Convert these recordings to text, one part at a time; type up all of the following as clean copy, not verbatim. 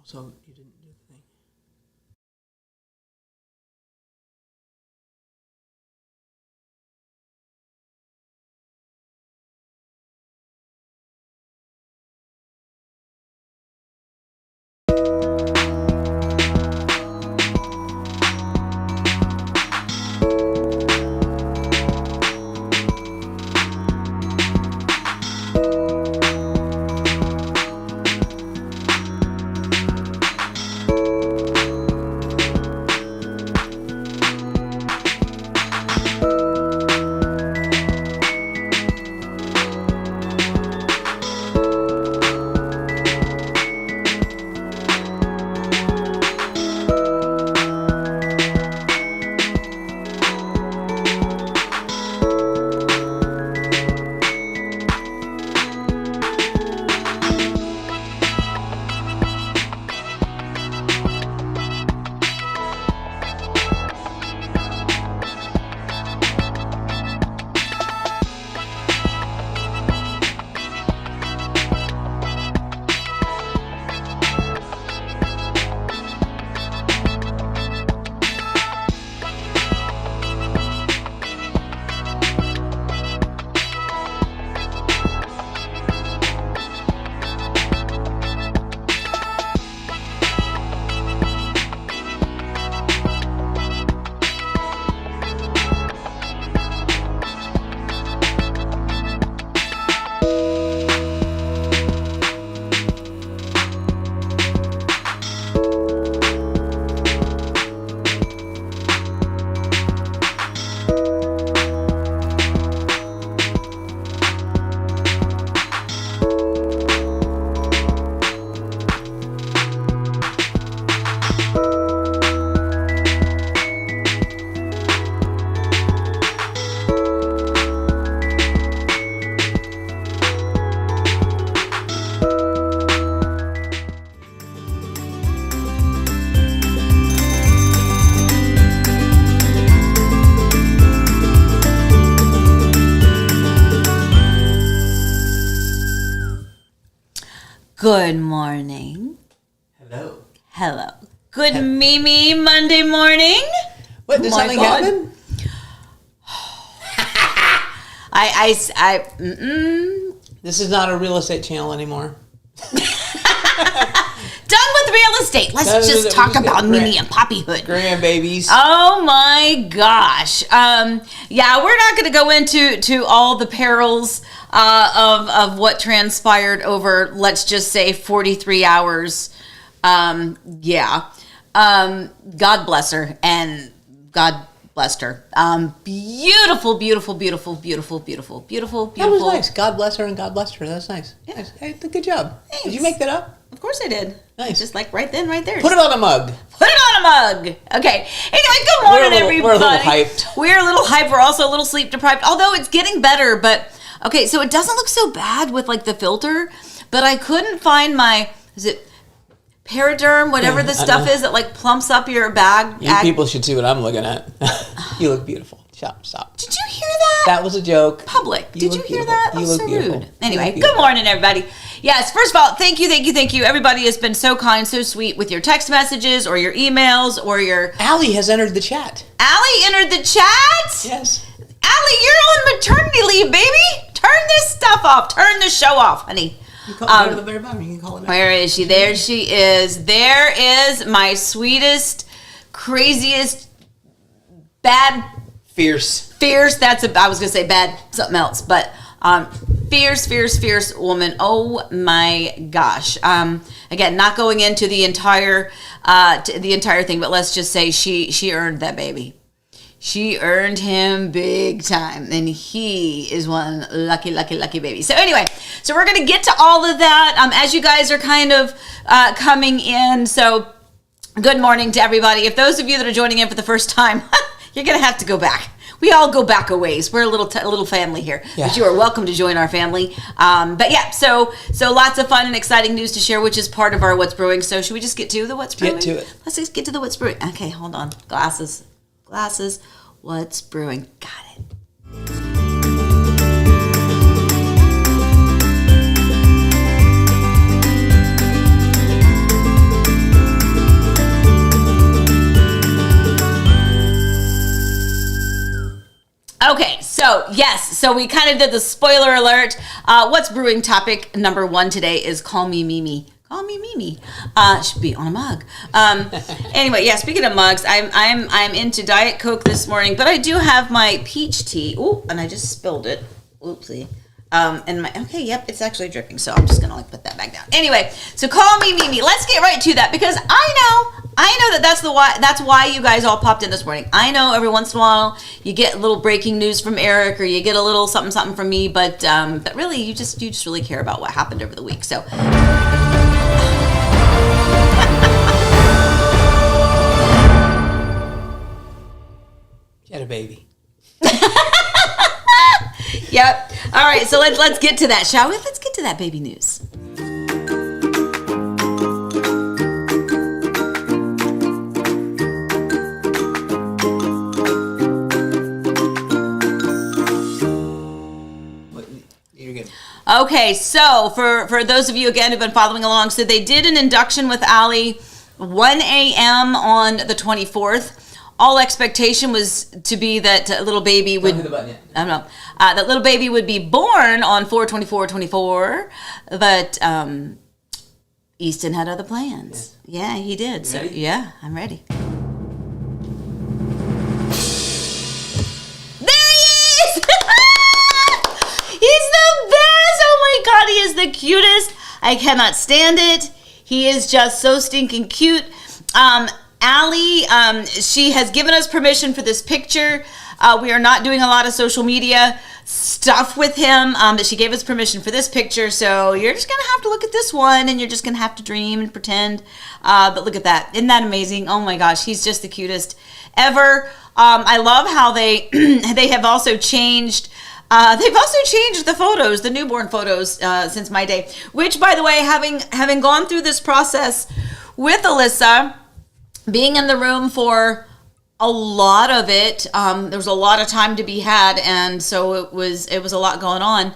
So you didn't do the thing. Good morning. Hello. Hello. Good Mimi Monday morning. What, did something happen? This is not a real estate channel anymore. Done with real estate. Let's just talk about Mimi and Poppyhood. Grandbabies. Oh my gosh. Yeah, we're not going to go into all the perils of what transpired over, let's just say, 43 hours. God bless her, and God blessed her. Beautiful. That was nice. God bless her and God blessed her. That's nice. Yeah. Nice. Hey, good job. Thanks. Did you make that up? Of course I did. Nice. Just like right then, right there. Put it on a mug. Put it on a mug. Okay. Anyway, good morning, everybody. We're a little hyped. We're a little hyped. We're also a little sleep deprived, although it's getting better. But, okay, so it doesn't look so bad with, like, the filter, but I couldn't find my, is it Paraderm, whatever the stuff is that, like, plumps up your bag. You people should see what I'm looking at. You look beautiful. Stop. Did you hear that? That was a joke. Public. Did you hear that? You look so beautiful. Rude. Anyway, good morning, everybody. Yes, first of all, thank you. Everybody has been so kind, so sweet with your text messages or your emails or your... Allie has entered the chat. Allie entered the chat? Yes. Allie, you're on maternity leave, baby. Turn this stuff off. Turn the show off, honey. You go to the very bottom. You can call it out. Where is she? There she is. There is my sweetest, craziest, bad... Fierce. That's I was gonna say bad something else, but fierce woman. Oh my gosh. Again, not going into the entire thing, but let's just say she earned that baby. She earned him big time, and he is one lucky baby. So anyway, so we're gonna get to all of that as you guys are kind of coming in. So good morning to everybody. If those of you that are joining in for the first time. You're going to have to go back. We all go back a ways. We're a little family here. Yeah. But you are welcome to join our family. But yeah, so lots of fun and exciting news to share, which is part of our What's Brewing. So should we just get to the What's Brewing? Get to it. Let's just get to the What's Brewing. Okay, hold on. Glasses. What's Brewing? Got it. So, yes, so we kind of did the spoiler alert. What's brewing topic number 1 today is Call Me Mimi. Call me Mimi. Should be on a mug. Anyway, yeah, speaking of mugs, I'm into Diet Coke this morning, but I do have my peach tea. Ooh, and I just spilled it. Oopsie. It's actually dripping, so I'm just gonna put that back down. Anyway, so Call Me Mimi. Let's get right to that because I know that's why you guys all popped in this morning. I know every once in a while you get a little breaking news from Eric or you get a little something from me, but really you just really care about what happened over the week. So She had a baby. Yep. All right, so let's get to that, shall we? Let's get to that baby news. You're good. Okay, so for those of you, again, who've been following along, so they did an induction with Allie 1 a.m. on the 24th. All expectation was to be that little baby would. Don't hit the button yet. I don't know. That little baby would be born on 4/24/24, but Easton had other plans. Yeah, he did. So ready? yeah, I'm ready. There he is! He's the best! Oh my God, he is the cutest. I cannot stand it. He is just so stinking cute. Allie, she has given us permission for this picture. We are not doing a lot of social media stuff with him, but she gave us permission for this picture. So you're just going to have to look at this one and you're just going to have to dream and pretend. But look at that. Isn't that amazing? Oh my gosh, he's just the cutest ever. I love how they have also changed. They've also changed the photos, the newborn photos, since my day, which, by the way, having gone through this process with Alyssa, being in the room for a lot of it, there was a lot of time to be had, and so it was a lot going on.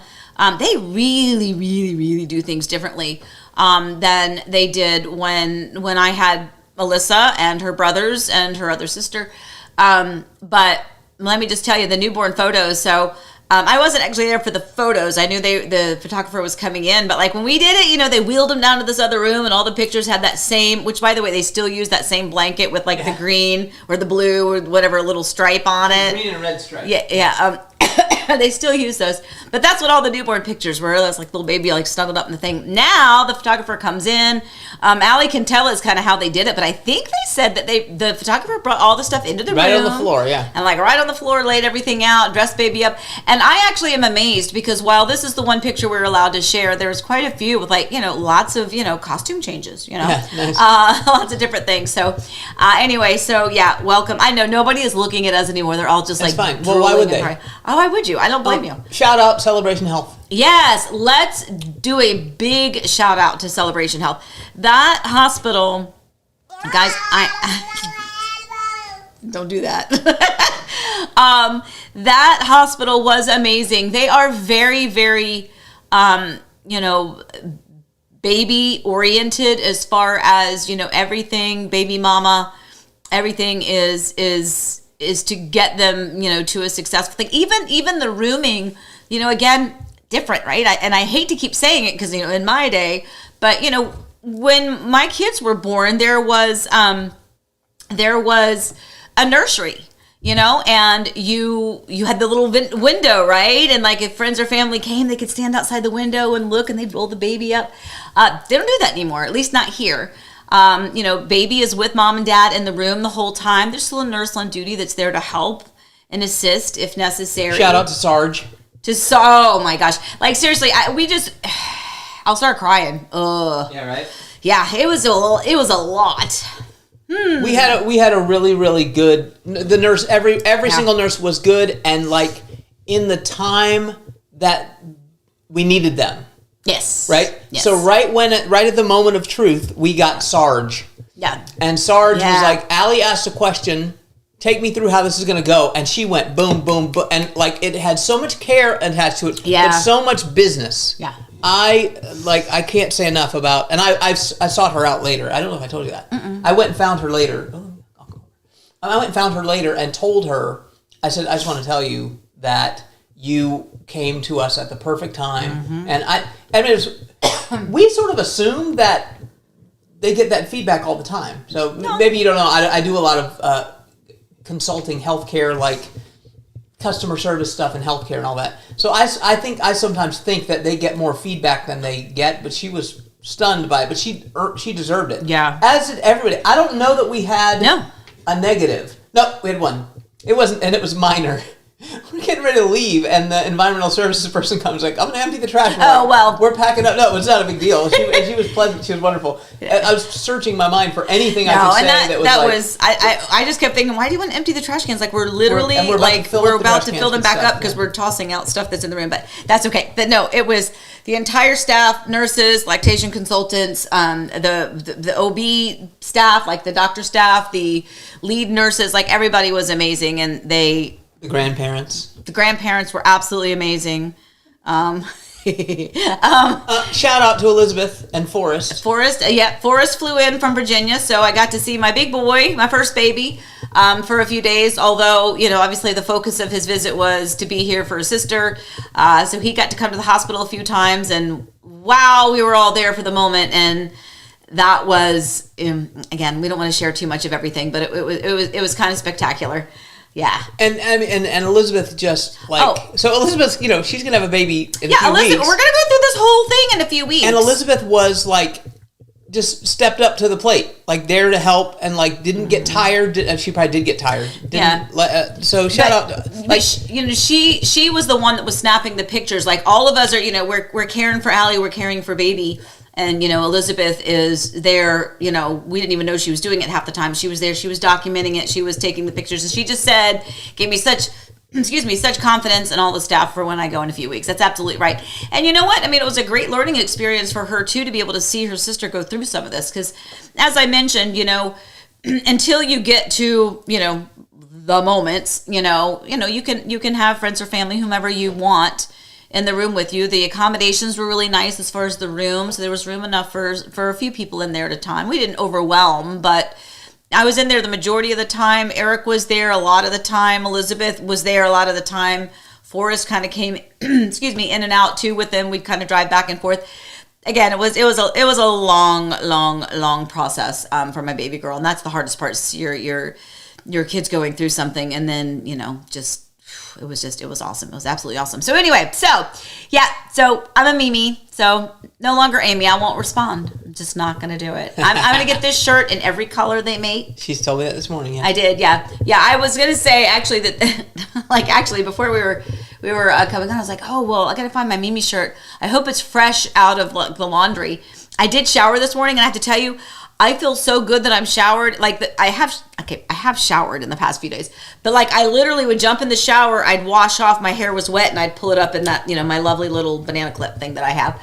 They really do things differently than they did when I had Alyssa and her brothers and her other sister. But let me just tell you, the newborn photos. So I wasn't actually there for the photos. I knew the photographer was coming in, but like when we did it, they wheeled him down to this other room and all the pictures had that same, which by the way, they still use that same blanket with like the green or the blue or whatever little stripe on it. Green and red stripe. Yeah. They still use those, but that's what all the newborn pictures were. That's like little baby like snuggled up in the thing. Now the photographer comes in. Allie can tell us kind of how they did it, but I think they said that the photographer brought all the stuff into the room. Right on the floor, yeah. And like right on the floor, laid everything out, dressed baby up. And I actually am amazed because while this is the one picture we're allowed to share, there was quite a few with like, lots of, costume changes, Yeah, nice. Lots of different things. So anyway, so yeah, welcome. I know nobody is looking at us anymore. They're all just That's like, fine. Well, why would they? Oh, why would you? I don't blame you. Shout out Celebration Health. Yes, let's do a big shout out to Celebration Health. That hospital, guys, don't do that. That hospital was amazing. They are very, very, baby oriented as far as, everything, baby mama, everything is to get them, to a successful thing. Even the rooming, again, different, right? I hate to keep saying it because, in my day, but, when my kids were born, there was a nursery, and you had the little window, right? And like if friends or family came, they could stand outside the window and look and they'd roll the baby up. They don't do that anymore, at least not here. Baby is with mom and dad in the room the whole time. There's still a nurse on duty that's there to help and assist if necessary. Shout out to Sarge. Oh my gosh. Like seriously, I'll start crying. Ugh. Yeah, right? Yeah, it was a lot. We had a really good, the nurse, every single nurse was good and like in the time that we needed them. Yes. Right? Yes. So right at the moment of truth, we got Sarge. Yeah. And Sarge was like, Allie asked a question, take me through how this is going to go. And she went boom, boom, boom. And like it had so much care attached to it, but so much business. Yeah. I can't say enough about, and I sought her out later. I don't know if I told you that. I went and found her later. I went and found her later and told her, I said, I just want to tell you that you came to us at the perfect time. And I mean, we sort of assume that they get that feedback all the time. So maybe you don't know. I do a lot of consulting healthcare, like customer service stuff in healthcare and all that. So I sometimes think that they get more feedback than they get, but she was stunned by it, but she deserved it. Yeah. As did everybody. I don't know that we had a negative. No, we had one. It was minor. We're getting ready to leave, and the environmental services person comes like, I'm going to empty the trash. We're packing up. No, it's not a big deal. She was pleasant. She was wonderful. I was searching my mind for anything I could say I just kept thinking, why do you want to empty the trash cans? Like, we're literally, we're about to fill them back up because we're tossing out stuff that's in the room, but that's okay. But no, it was the entire staff, nurses, lactation consultants, the OB staff, like the doctor staff, the lead nurses, like everybody was amazing, and the grandparents were absolutely amazing. Shout out to Elizabeth and Forrest. Forrest flew in from Virginia, so I got to see my big boy, my first baby, for a few days. Although, obviously the focus of his visit was to be here for his sister. So he got to come to the hospital a few times, and wow, we were all there for the moment. And that was, again, we don't want to share too much of everything, but it was kind of spectacular. Yeah. And Elizabeth just so Elizabeth, she's going to have a baby in a few weeks. Yeah, Elizabeth, we're going to go through this whole thing in a few weeks. And Elizabeth was just stepped up to the plate, there to help, and didn't get tired. She probably did get tired. So shout out. She was the one that was snapping the pictures. All of us are, we're caring for Allie, we're caring for baby. And, Elizabeth is there, we didn't even know she was doing it half the time. She was there, she was documenting it, she was taking the pictures. And she just gave me such confidence in all the staff for when I go in a few weeks. That's absolutely right. And you know what? I mean, it was a great learning experience for her, too, to be able to see her sister go through some of this. Because, as I mentioned, until you get to, the moments, you can have friends or family, whomever you want, in the room with you. The accommodations were really nice as far as the rooms. There was room enough for a few people in there at a time. We didn't overwhelm, but I was in there the majority of the time. Eric was there a lot of the time. Elizabeth was there a lot of the time. Forrest kind of came, in and out too with them. We'd kind of drive back and forth. Again, it was a long process for my baby girl, and that's the hardest part. Is your kids going through something, and then it was awesome. It was absolutely awesome. So anyway, so I'm a Mimi. So no longer Amy. I won't respond. I'm just not going to do it. I'm going to get this shirt in every color they make. She's told me that this morning. Yeah. I did. Yeah. Yeah. I was going to say actually that, before we were coming on, I was like, oh, well, I got to find my Mimi shirt. I hope it's fresh out of the laundry. I did shower this morning, and I have to tell you, I feel so good that I'm showered. I have showered in the past few days, but I literally would jump in the shower. I'd wash off. My hair was wet, and I'd pull it up in that, my lovely little banana clip thing that I have.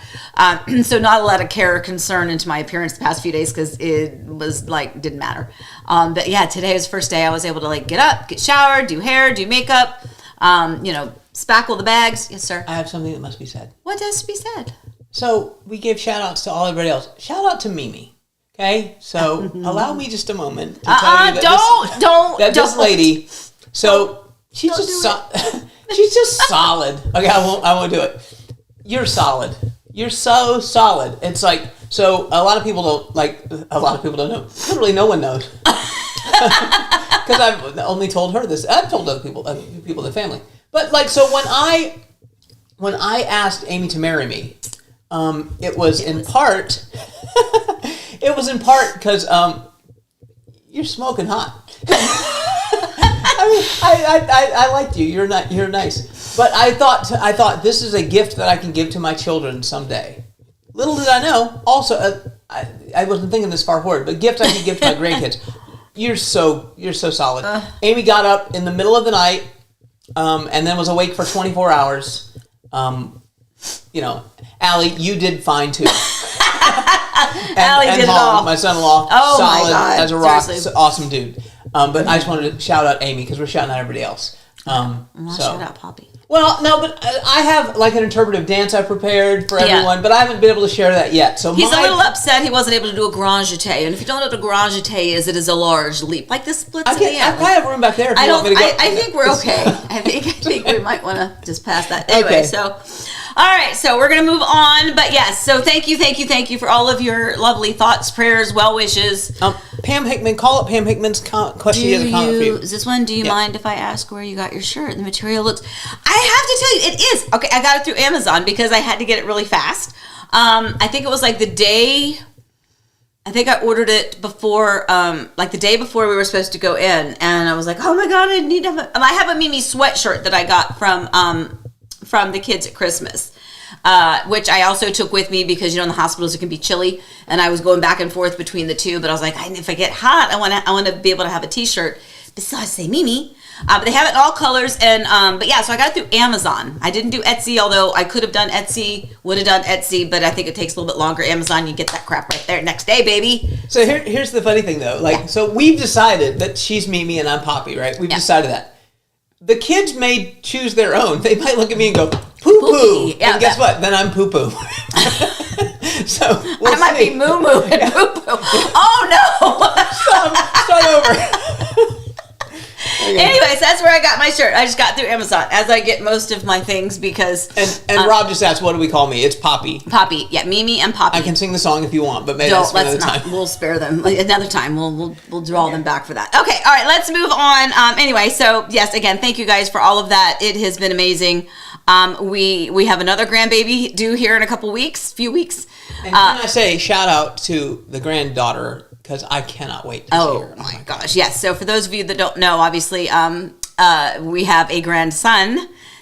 So not a lot of care or concern into my appearance the past few days because it was didn't matter. But yeah, today was the first day I was able to get up, get showered, do hair, do makeup, spackle the bags. Yes, sir. I have something that must be said. What has to be said? So we gave shout outs to everybody else. Shout out to Mimi. Okay, so allow me just a moment to tell you that this lady, so she's just solid. Okay, I won't do it. You're solid. You're so solid. It's so a lot of people don't know. Literally, no one knows. Because I've only told her this. I've told other people in the family. But so when I asked Amy to marry me, it was in part. It was in part because you're smoking hot. I liked you. You're nice. But I thought this is a gift that I can give to my children someday. Little did I know. Also, I wasn't thinking this far forward, but gift I can give to my grandkids. You're so solid. Amy got up in the middle of the night, and then was awake for 24 hours. Allie, you did fine too. Allie did it all. My son-in-law, oh solid my God. as a rock, Seriously. awesome dude. But I just wanted to shout out Amy because we're shouting out everybody else. Shout out Poppy. Well, no, but I have like an interpretive dance I prepared for everyone, but I haven't been able to share that yet. So he's a little upset he wasn't able to do a grand jeté. And if you don't know what a grand jeté is, it is a large leap, like the splits in the air. I probably have room back there. If you want me to go. I think we're okay. I think we might want to just pass that anyway. So. All right, so we're going to move on. But yes, so thank you for all of your lovely thoughts, prayers, well wishes. Pam Hickman, call up Pam Hickman's question. She has a comment for you. Is this one? Do you mind if I ask where you got your shirt? The material looks... I have to tell you, it is. Okay, I got it through Amazon because I had to get it really fast. I think it was like the day... I think I ordered it before, like the day before we were supposed to go in. And I was like, oh my God, I need to have a... I have a Mimi sweatshirt that I got from the kids at Christmas, which I also took with me because, in the hospitals it can be chilly, and I was going back and forth between the two, but I was like, if I get hot, I want to be able to have a t-shirt besides say Mimi. But they have it in all colors, and but yeah, so I got it through Amazon. I didn't do Etsy, although I could have done Etsy, would have done Etsy, but I think it takes a little bit longer. Amazon, you get that crap right there next day, baby. So here's the funny thing though, so we've decided that she's Mimi and I'm Poppy, right? We've decided that. The kids may choose their own. They might look at me and go, poo-poo. Yeah, and guess what? Then I'm poo-poo. So I might be moo-moo and poo-poo. Oh, no. Start over. Okay. Anyways, that's where I got my shirt. I just got through Amazon, as I get most of my things because... And Rob just asked, what do we call me? It's Poppy. Poppy. Yeah, Mimi and Poppy. I can sing the song if you want, but maybe that's another time. We'll spare them. Another time. We'll draw them back for that. Okay, all right, let's move on. Anyway, so yes, again, thank you guys for all of that. It has been amazing. We have another grandbaby due here in a few weeks. And can I say, shout out to the granddaughter, because I cannot wait to see her. Oh my gosh, yes. So for those of you that don't know, obviously, we have a grandson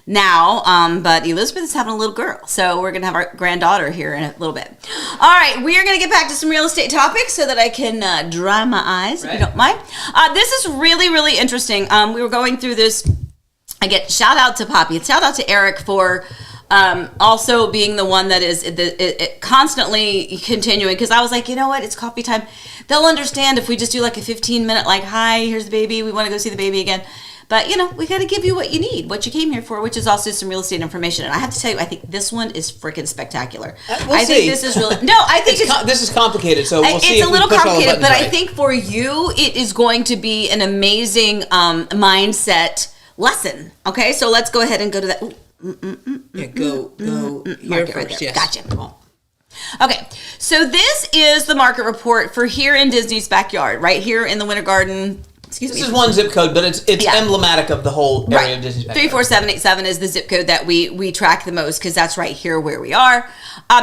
now, but Elizabeth is having a little girl. So we're going to have our granddaughter here in a little bit. All right, we are going to get back to some real estate topics so that I can dry my eyes, if you don't mind. This is really, really interesting. We were going through this. Again, shout out to Poppy. Shout out to Eric for... also being the one that is constantly continuing, because I was like, you know what, it's coffee time. They'll understand if we just do like a 15-minute, like, hi, here's the baby, we want to go see the baby again. But, we got to give you what you need, what you came here for, which is also some real estate information. And I have to tell you, I think this one is freaking spectacular. I think this is really... No, I think this is complicated, so we'll see. It's a little complicated, but I think for you, it is going to be an amazing mindset lesson. Okay, so let's go ahead and go to that... Yeah, go here first. Right, yes. Gotcha. Come on. Okay, so this is the market report for here in Disney's backyard, right here in the Winter Garden. Excuse me. This is one zip code, but it's emblematic of the whole area of Disney's backyard. 34787 is the zip code that we track the most because that's right here where we are.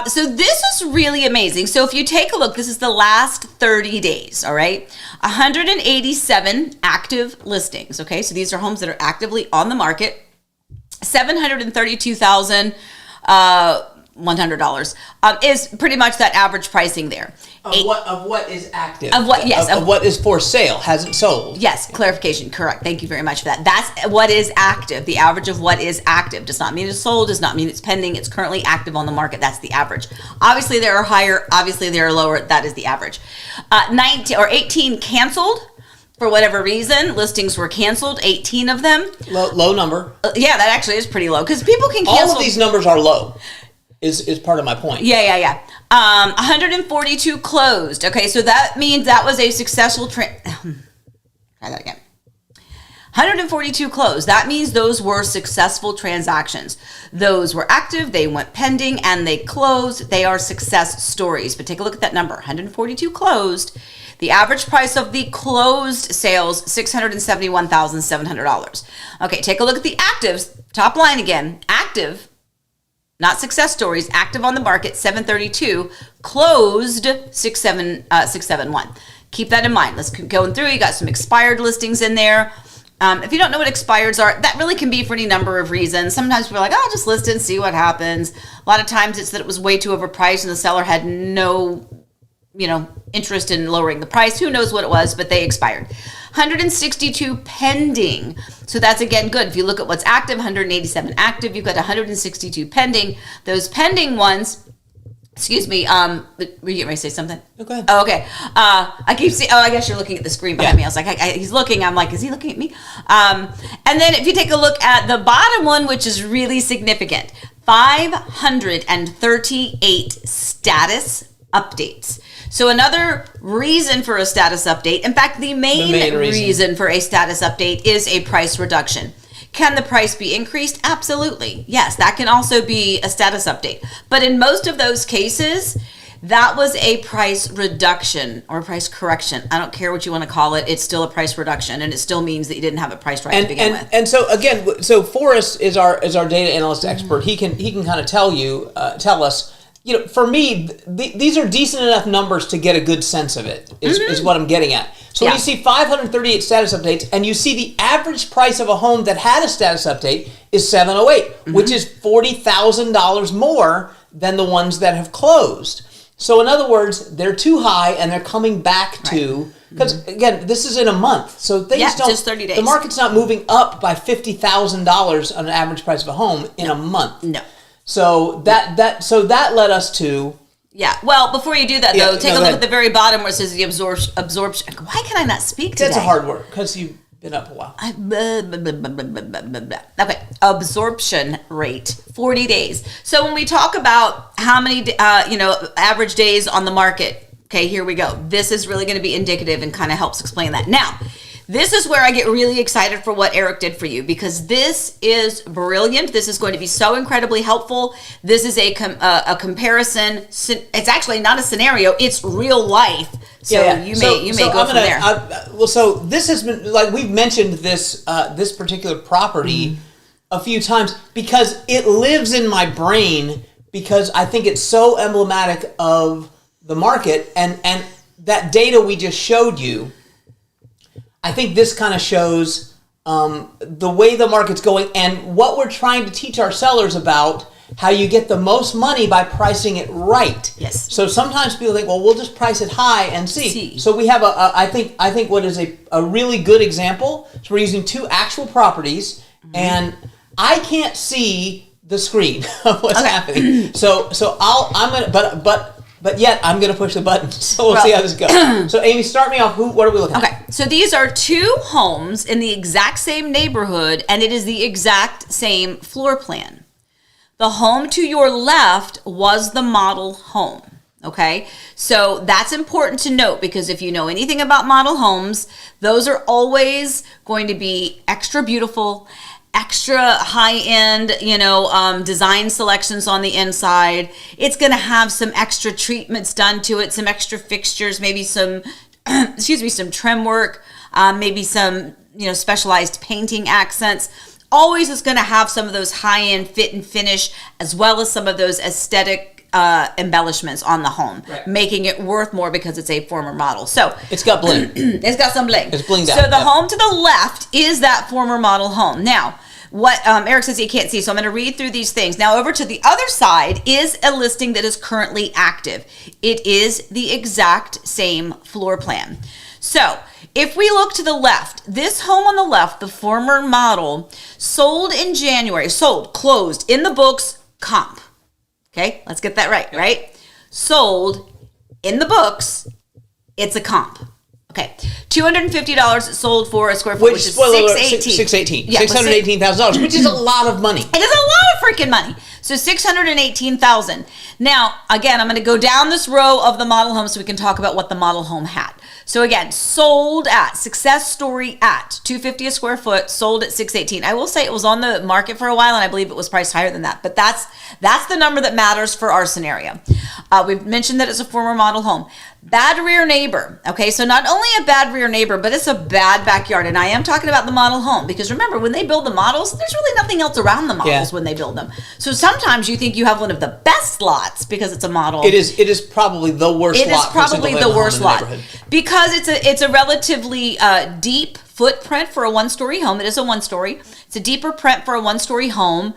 So this is really amazing. So if you take a look, this is the last 30 days, all right? 187 active listings, okay? So these are homes that are actively on the market. $732,100 is pretty much that average pricing there. Of what is active? Of what is for sale, hasn't sold. Yes, clarification, correct. Thank you very much for that. That's what is active. The average of what is active does not mean it's sold, does not mean it's pending. It's currently active on the market. That's the average. Obviously, there are higher. Obviously, there are lower. That is the average. 18 canceled. For whatever reason, listings were canceled, 18 of them. Low number. Yeah, that actually is pretty low because people can cancel. All of these numbers are low, is part of my point. Yeah. 142 closed. Okay, so that means that was a successful Try that again. 142 closed. That means those were successful transactions. Those were active, they went pending, and they closed. They are success stories. But take a look at that number, 142 closed. The average price of the closed sales, $671,700. Okay, take a look at the actives. Top line again, active, not success stories, active on the market, 732, closed 671. Keep that in mind. Let's keep going through. You got some expired listings in there. If you don't know what expireds are, that really can be for any number of reasons. Sometimes we're like, oh, just list it and see what happens. A lot of times it's that it was way too overpriced and the seller had no interest in lowering the price. Who knows what it was, but they expired. 162 pending. So that's, again, good. If you look at what's active, 187 active, you've got 162 pending. Those pending ones, Excuse me. Were you getting ready to say something? Okay. Oh, okay. I keep seeing. Oh, I guess you're looking at the screen behind me. I was like, he's looking. I'm like, is he looking at me? And then if you take a look at the bottom one, which is really significant, 538 status updates. So another reason for a status update, in fact, the main reason for a status update is a price reduction. Can the price be increased? Absolutely. Yes, that can also be a status update. But in most of those cases, that was a price reduction or price correction. I don't care what you want to call it. It's still a price reduction, and it still means that you didn't have it priced right to begin with. And so again, so Forrest is our data analyst expert. He can kind of tell us. For me, these are decent enough numbers to get a good sense of it, is what I'm getting at. So when you see 538 status updates, and you see the average price of a home that had a status update is $708, which is $40,000 more than the ones that have closed. So in other words, they're too high, and they're coming back to, because again, this is in a month, so things don't. Just 30 days. The market's not moving up by $50,000 on an average price of a home in a month. No. So that led us to. Yeah. Well, before you do that, though, take a look at the very bottom where it says the absorption. Why can I not speak today? That's a hard word because you've been up a while. Okay. Absorption rate, 40 days. So when we talk about how many, average days on the market, okay, here we go. This is really going to be indicative and kind of helps explain that. Now, this is where I get really excited for what Eric did for you, because this is brilliant. This is going to be so incredibly helpful. This is a comparison. It's actually not a scenario. It's real life. So you may go from there. So this has been, like, we've mentioned this particular property a few times because it lives in my brain, because I think it's so emblematic of the market, and that data we just showed you. I think this kind of shows the way the market's going and what we're trying to teach our sellers about how you get the most money by pricing it right. Yes. So sometimes people think, well, we'll just price it high and see. So we have I think what is a really good example. So we're using two actual properties, and I can't see the screen of what's happening. So I'm gonna but yet I'm going to push the button, so we'll see how this goes. So Amy, start me off. What are we looking at? Okay, so these are two homes in the exact same neighborhood, and it is the exact same floor plan. The home to your left was the model home, okay? So that's important to note, because if you know anything about model homes, those are always going to be extra beautiful, extra high-end, design selections on the inside. It's going to have some extra treatments done to it, some extra fixtures, maybe some, some trim work, maybe some, specialized painting accents. Always is going to have some of those high-end fit and finish, as well as some of those aesthetic embellishments on the home, making it worth more because it's a former model. So it's got bling. It's got some bling. It's blinged out. So the home to the left is that former model home. Now, what Eric says he can't see, so I'm going to read through these things. Now, over to the other side is a listing that is currently active. It is the exact same floor plan. So if we look to the left, this home on the left, the former model, sold in January, closed in the books, comp. Okay, let's get that right? Sold in the books, it's a comp. Okay, $250 sold for a square foot, which is $618,000. Yeah, $618,000, which is a lot of money. It is a lot of freaking money. So $618,000. Now, again, I'm going to go down this row of the model home so we can talk about what the model home had. So again, sold at, success story at $250 a square foot, sold at $618. I will say it was on the market for a while, and I believe it was priced higher than that. But that's the number that matters for our scenario. We've mentioned that it's a former model home. Bad rear neighbor. Okay, so not only a bad rear neighbor, but it's a bad backyard. And I am talking about the model home, because remember, when they build the models, there's really nothing else around the models when they build them. So sometimes you think you have one of the best lots because it's a model. It is probably the worst lot. It is probably the worst lot because it's a relatively deep footprint for a one-story home. It is a one-story. It's a deeper print for a one-story home,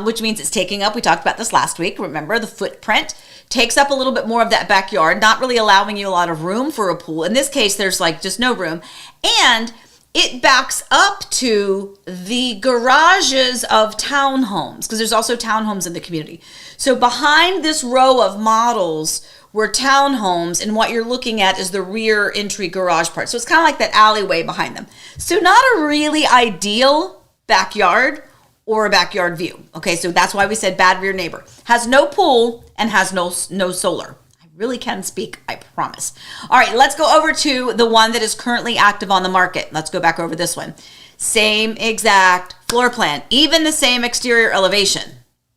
which means it's taking up, we talked about this last week, remember, the footprint takes up a little bit more of that backyard, not really allowing you a lot of room for a pool. In this case, there's just no room. And it backs up to the garages of townhomes, because there's also townhomes in the community. So behind this row of models were townhomes, and what you're looking at is the rear entry garage part. So it's kind of like that alleyway behind them. So not a really ideal backyard or a backyard view. Okay, so that's why we said bad rear neighbor. Has no pool and has no solar. I really can speak, I promise. All right, let's go over to the one that is currently active on the market. Let's go back over this one. Same exact floor plan, even the same exterior elevation,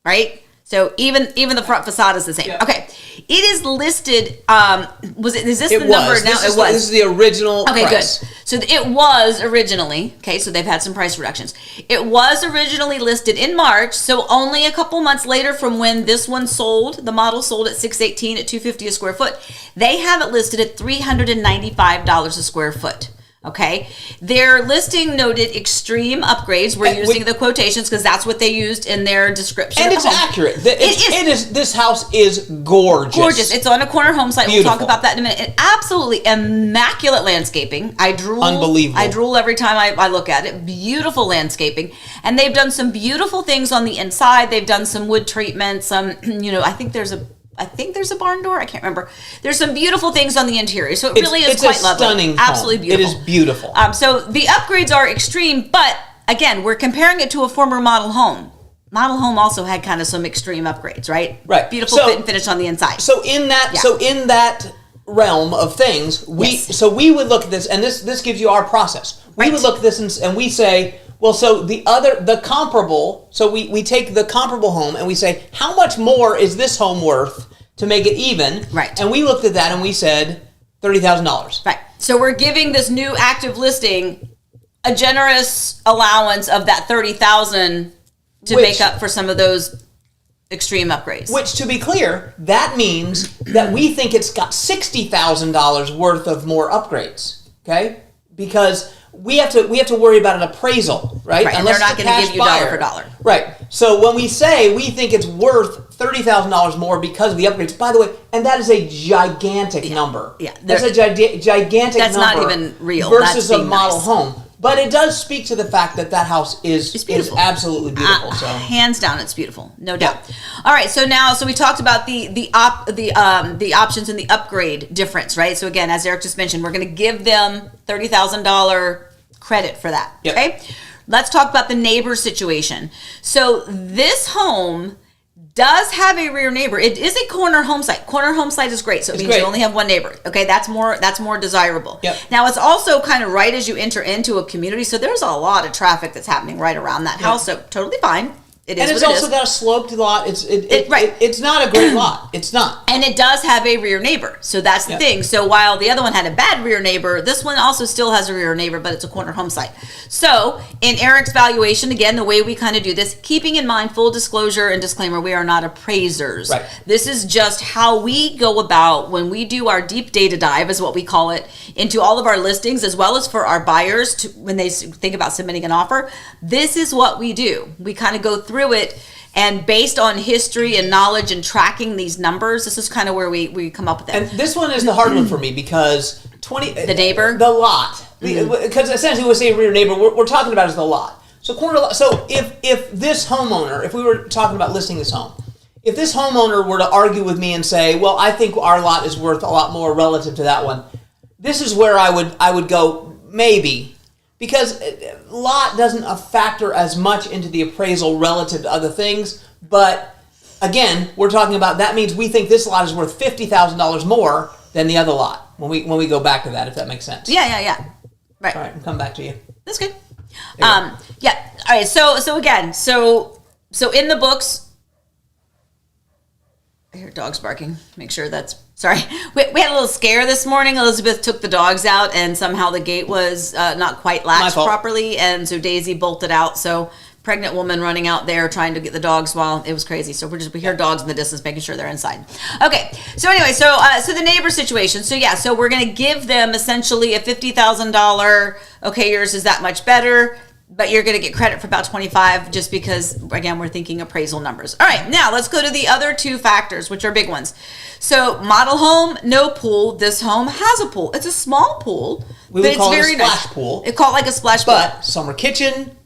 right? So even the front facade is the same. Yep. Okay. It is listed, is this the number now? It was. This is the original price. Good. So it was originally, okay, so they've had some price reductions. It was originally listed in March, so only a couple months later from when this one sold, the model sold at $618 at $250 a square foot. They have it listed at $395 a square foot. Okay, their listing noted extreme upgrades. We're using the quotations because that's what they used in their description. And it's accurate. It is. This house is gorgeous. Gorgeous. It's on a corner home site. Beautiful. We'll talk about that in a minute. Absolutely immaculate landscaping. I drool. Unbelievable. I drool every time I look at it. Beautiful landscaping, and they've done some beautiful things on the inside. They've done some wood treatment. Some, I think there's a barn door. I can't remember. There's some beautiful things on the interior. So it really is quite lovely. Stunning home. Absolutely beautiful. It is beautiful. So the upgrades are extreme, but again, we're comparing it to a former model home. Model home also had kind of some extreme upgrades, right? Right. Beautiful fit and finish on the inside. So in that realm of things, we would look at this, and this gives you our process. We would look at this and we say, well, so the comparable, so we take the comparable home and we say, how much more is this home worth to make it even? Right. And we looked at that and we said $30,000. Right. So we're giving this new active listing a generous allowance of that $30,000 to make up for some of those extreme upgrades. Which, to be clear, that means that we think it's got $60,000 worth of more upgrades. Okay? Because we have to worry about an appraisal, right? Right, and they're not going to give you dollar for dollar. Right. So when we say we think it's worth $30,000 more because of the upgrades, by the way, and that is a gigantic number. Yeah. That's a gigantic that's number. That's not even real. Versus a model home. But it does speak to the fact that house is absolutely beautiful. So hands down, it's beautiful, no doubt. Yeah. All right, so we talked about the options and the upgrade difference, right? So again, as Eric just mentioned, we're going to give them $30,000 credit for that. Yep. Okay, let's talk about the neighbor situation. So this home does have a rear neighbor. It is a corner home site. Corner home site is great. So it means you only have one neighbor. Okay, that's more desirable. Yep. Now it's also kind of right as you enter into a community. So there's a lot of traffic that's happening right around that house. So totally fine. It is. And it's also got a sloped lot. It's not a great lot. It's not. And it does have a rear neighbor. So that's the thing. So while the other one had a bad rear neighbor, this one also still has a rear neighbor, but it's a corner home site. So in Eric's valuation, again, the way we kind of do this, keeping in mind full disclosure and disclaimer, we are not appraisers. Right. This is just how we go about when we do our deep data dive, is what we call it, into all of our listings, as well as for our buyers when they think about submitting an offer. This is what we do. We kind of go through it, and based on history and knowledge and tracking these numbers, this is kind of where we come up with it. And this one is the hard one for me because the neighbor, the lot, because essentially when we say rear neighbor, we're talking about is the lot. So corner lot. So if this homeowner, if we were talking about listing this home, if this homeowner were to argue with me and say, well, I think our lot is worth a lot more relative to that one, this is where I would go maybe. Because lot doesn't factor as much into the appraisal relative to other things. But again, we're talking about, that means we think this lot is worth $50,000 more than the other lot when we go back to that, if that makes sense. Yeah. Right. All right, I'll come back to you. That's good. Yeah. All right. So again, so in the books, I hear dogs barking. Make sure that's... Sorry. We had a little scare this morning. Elizabeth took the dogs out, and somehow the gate was not quite latched properly, and so Daisy bolted out. So pregnant woman running out there trying to get the dogs while it was crazy. So we hear dogs in the distance making sure they're inside. Okay. So anyway, so the neighbor situation. So we're going to give them essentially a $50,000, okay, yours is that much better. but you're going to get credit for about 25 just because, again, we're thinking appraisal numbers. All right, now let's go to the other two factors, which are big ones. So model home, no pool. This home has a pool. It's a small pool, but it's very nice. Splash pool. It's called like a splash pool. But summer kitchen,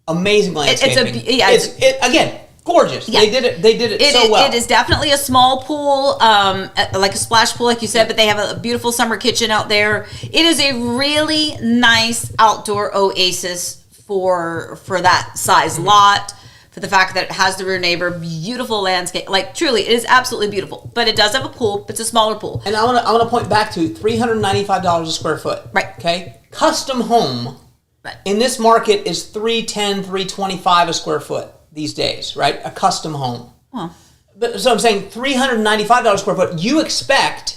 amazing landscaping. It's again, gorgeous. Yeah. They did it so well. It is definitely a small pool, like a splash pool, like you said, but they have a beautiful summer kitchen out there. It is a really nice outdoor oasis for that size lot, for the fact that it has the rear neighbor, beautiful landscape. Like truly, it is absolutely beautiful. But it does have a pool. It's a smaller pool. And I want to point back to $395 a square foot. Right. Okay. Custom home in this market is $310, $325 a square foot these days. Right. A custom home. Well, but so I'm saying $395 a square foot. You expect.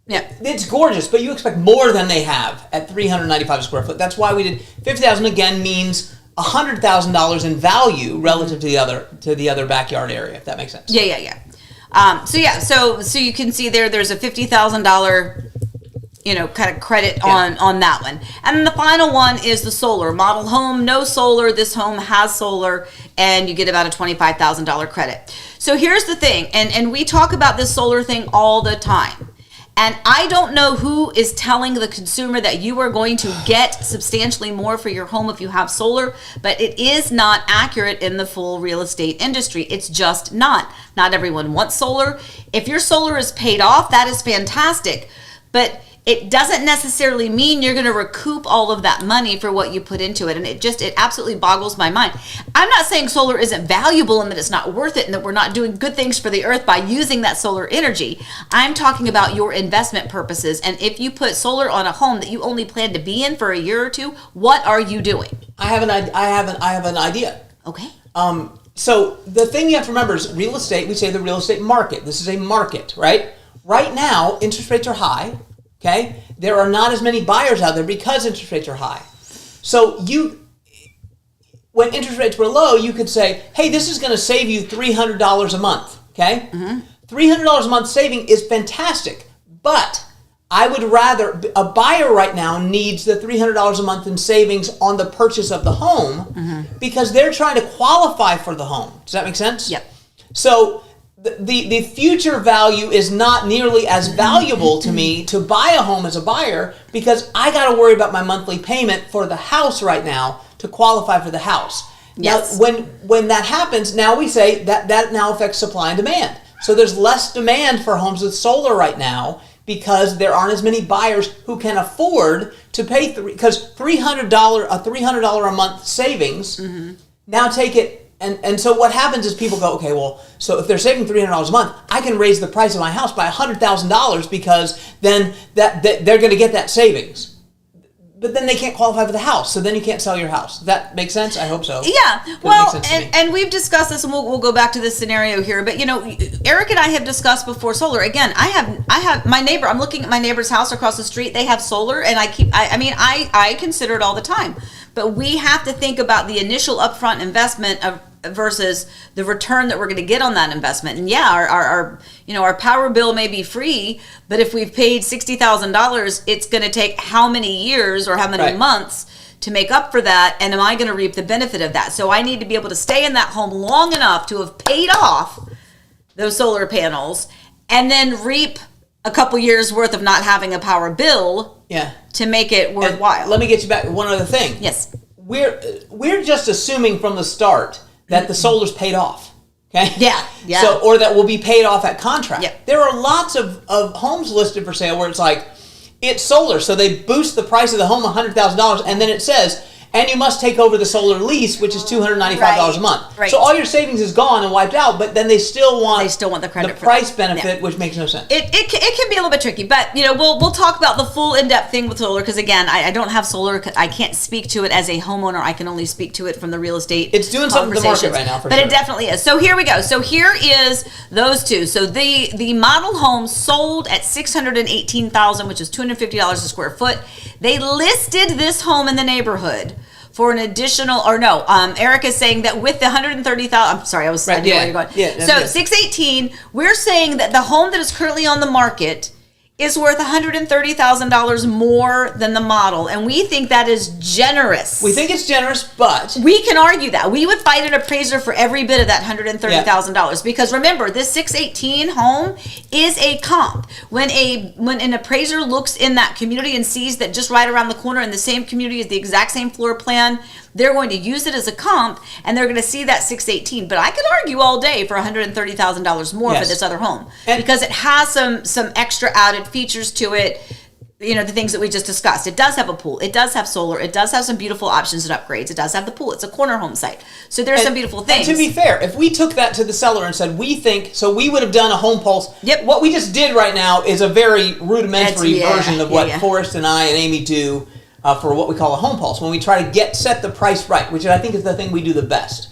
Yeah, it's gorgeous, but you expect more than they have at $395 a square foot. That's why we did $50,000. Again, means $100,000 in value relative to the other backyard area. If that makes sense. Yeah. So you can see there's a $50,000, kind of credit on that one. And then the final one is the solar model home. No solar. This home has solar, and you get about a $25,000 credit. So here's the thing, and we talk about this solar thing all the time. And I don't know who is telling the consumer that you are going to get substantially more for your home if you have solar, but it is not accurate in the full real estate industry. It's just not. Not everyone wants solar. If your solar is paid off, that is fantastic. But it doesn't necessarily mean you're going to recoup all of that money for what you put into it. And it absolutely boggles my mind. I'm not saying solar isn't valuable and that it's not worth it and that we're not doing good things for the earth by using that solar energy. I'm talking about your investment purposes. And if you put solar on a home that you only plan to be in for a year or two, what are you doing? I have an idea. Okay. So the thing you have to remember is real estate. We say the real estate market. This is a market, right? Right now, interest rates are high. Okay, there are not as many buyers out there because interest rates are high. So when interest rates were low, you could say, hey, this is going to save you $300 a month. Okay, $300 a month saving is fantastic, but I would rather, a buyer right now needs the $300 a month in savings on the purchase of the home because they're trying to qualify for the home. Does that make sense? Yep. So the future value is not nearly as valuable to me to buy a home as a buyer because I got to worry about my monthly payment for the house right now to qualify for the house. Yes. Now, when that happens, now we say that now affects supply and demand. So there's less demand for homes with solar right now because there aren't as many buyers who can afford to pay because $300 a month savings. Now take it. And so what happens is people go, okay, well, so if they're saving $300 a month, I can raise the price of my house by $100,000 because then they're going to get that savings. But then they can't qualify for the house, so then you can't sell your house. Does that make sense? I hope so. Yeah. Well, and we've discussed this, and we'll go back to this scenario here. But Eric and I have discussed before solar. Again, I have my neighbor. I'm looking at my neighbor's house across the street. They have solar, and I consider it all the time. But we have to think about the initial upfront investment versus the return that we're going to get on that investment. And yeah, our power bill may be free, but if we've paid $60,000, it's going to take how many years or how many months to make up for that? And am I going to reap the benefit of that? So I need to be able to stay in that home long enough to have paid off those solar panels and then reap a couple years worth of not having a power bill to make it worthwhile. And let me get you back to one other thing. Yes. We're just assuming from the start that the solar's paid off. Okay? Yeah. So, or that will be paid off at contract. Yep. There are lots of homes listed for sale where it's like, it's solar, so they boost the price of the home $100,000, and then it says, and you must take over the solar lease, which is $295 a month. Right. So all your savings is gone and wiped out, but then they still want the credit, the price benefit, which makes no sense. It can be a little bit tricky, but we'll talk about the full in-depth thing with solar because again, I don't have solar. I can't speak to it as a homeowner. I can only speak to it from the real estate. It's doing something to the market right now, but it definitely is. So here we go. So here is those two. So the model home sold at $618,000, which is $250 a square foot. They listed this home in the neighborhood for an additional, Eric is saying that with the $130,000, I'm sorry, I knew where you're going. Yeah, so 618, we're saying that the home that is currently on the market is worth $130,000 more than the model, and we think that is generous. We think it's generous, but we can argue that. We would fight an appraiser for every bit of that $130,000 because remember, this 618 home is a comp. When an appraiser looks in that community and sees that just right around the corner in the same community is the exact same floor plan, they're going to use it as a comp, and they're going to see that 618. But I could argue all day for $130,000 more for this other home because it has some extra added features to it. You know, the things that we just discussed. It does have a pool. It does have solar. It does have some beautiful options and upgrades. It does have the pool. It's a corner home site. So there's some beautiful things. And to be fair, if we took that to the seller and said, we think, so we would have done a home pulse. Yep. What we just did right now is a very rudimentary version of what Forrest and I and Amy do for what we call a home pulse, when we try to set the price right, which I think is the thing we do the best.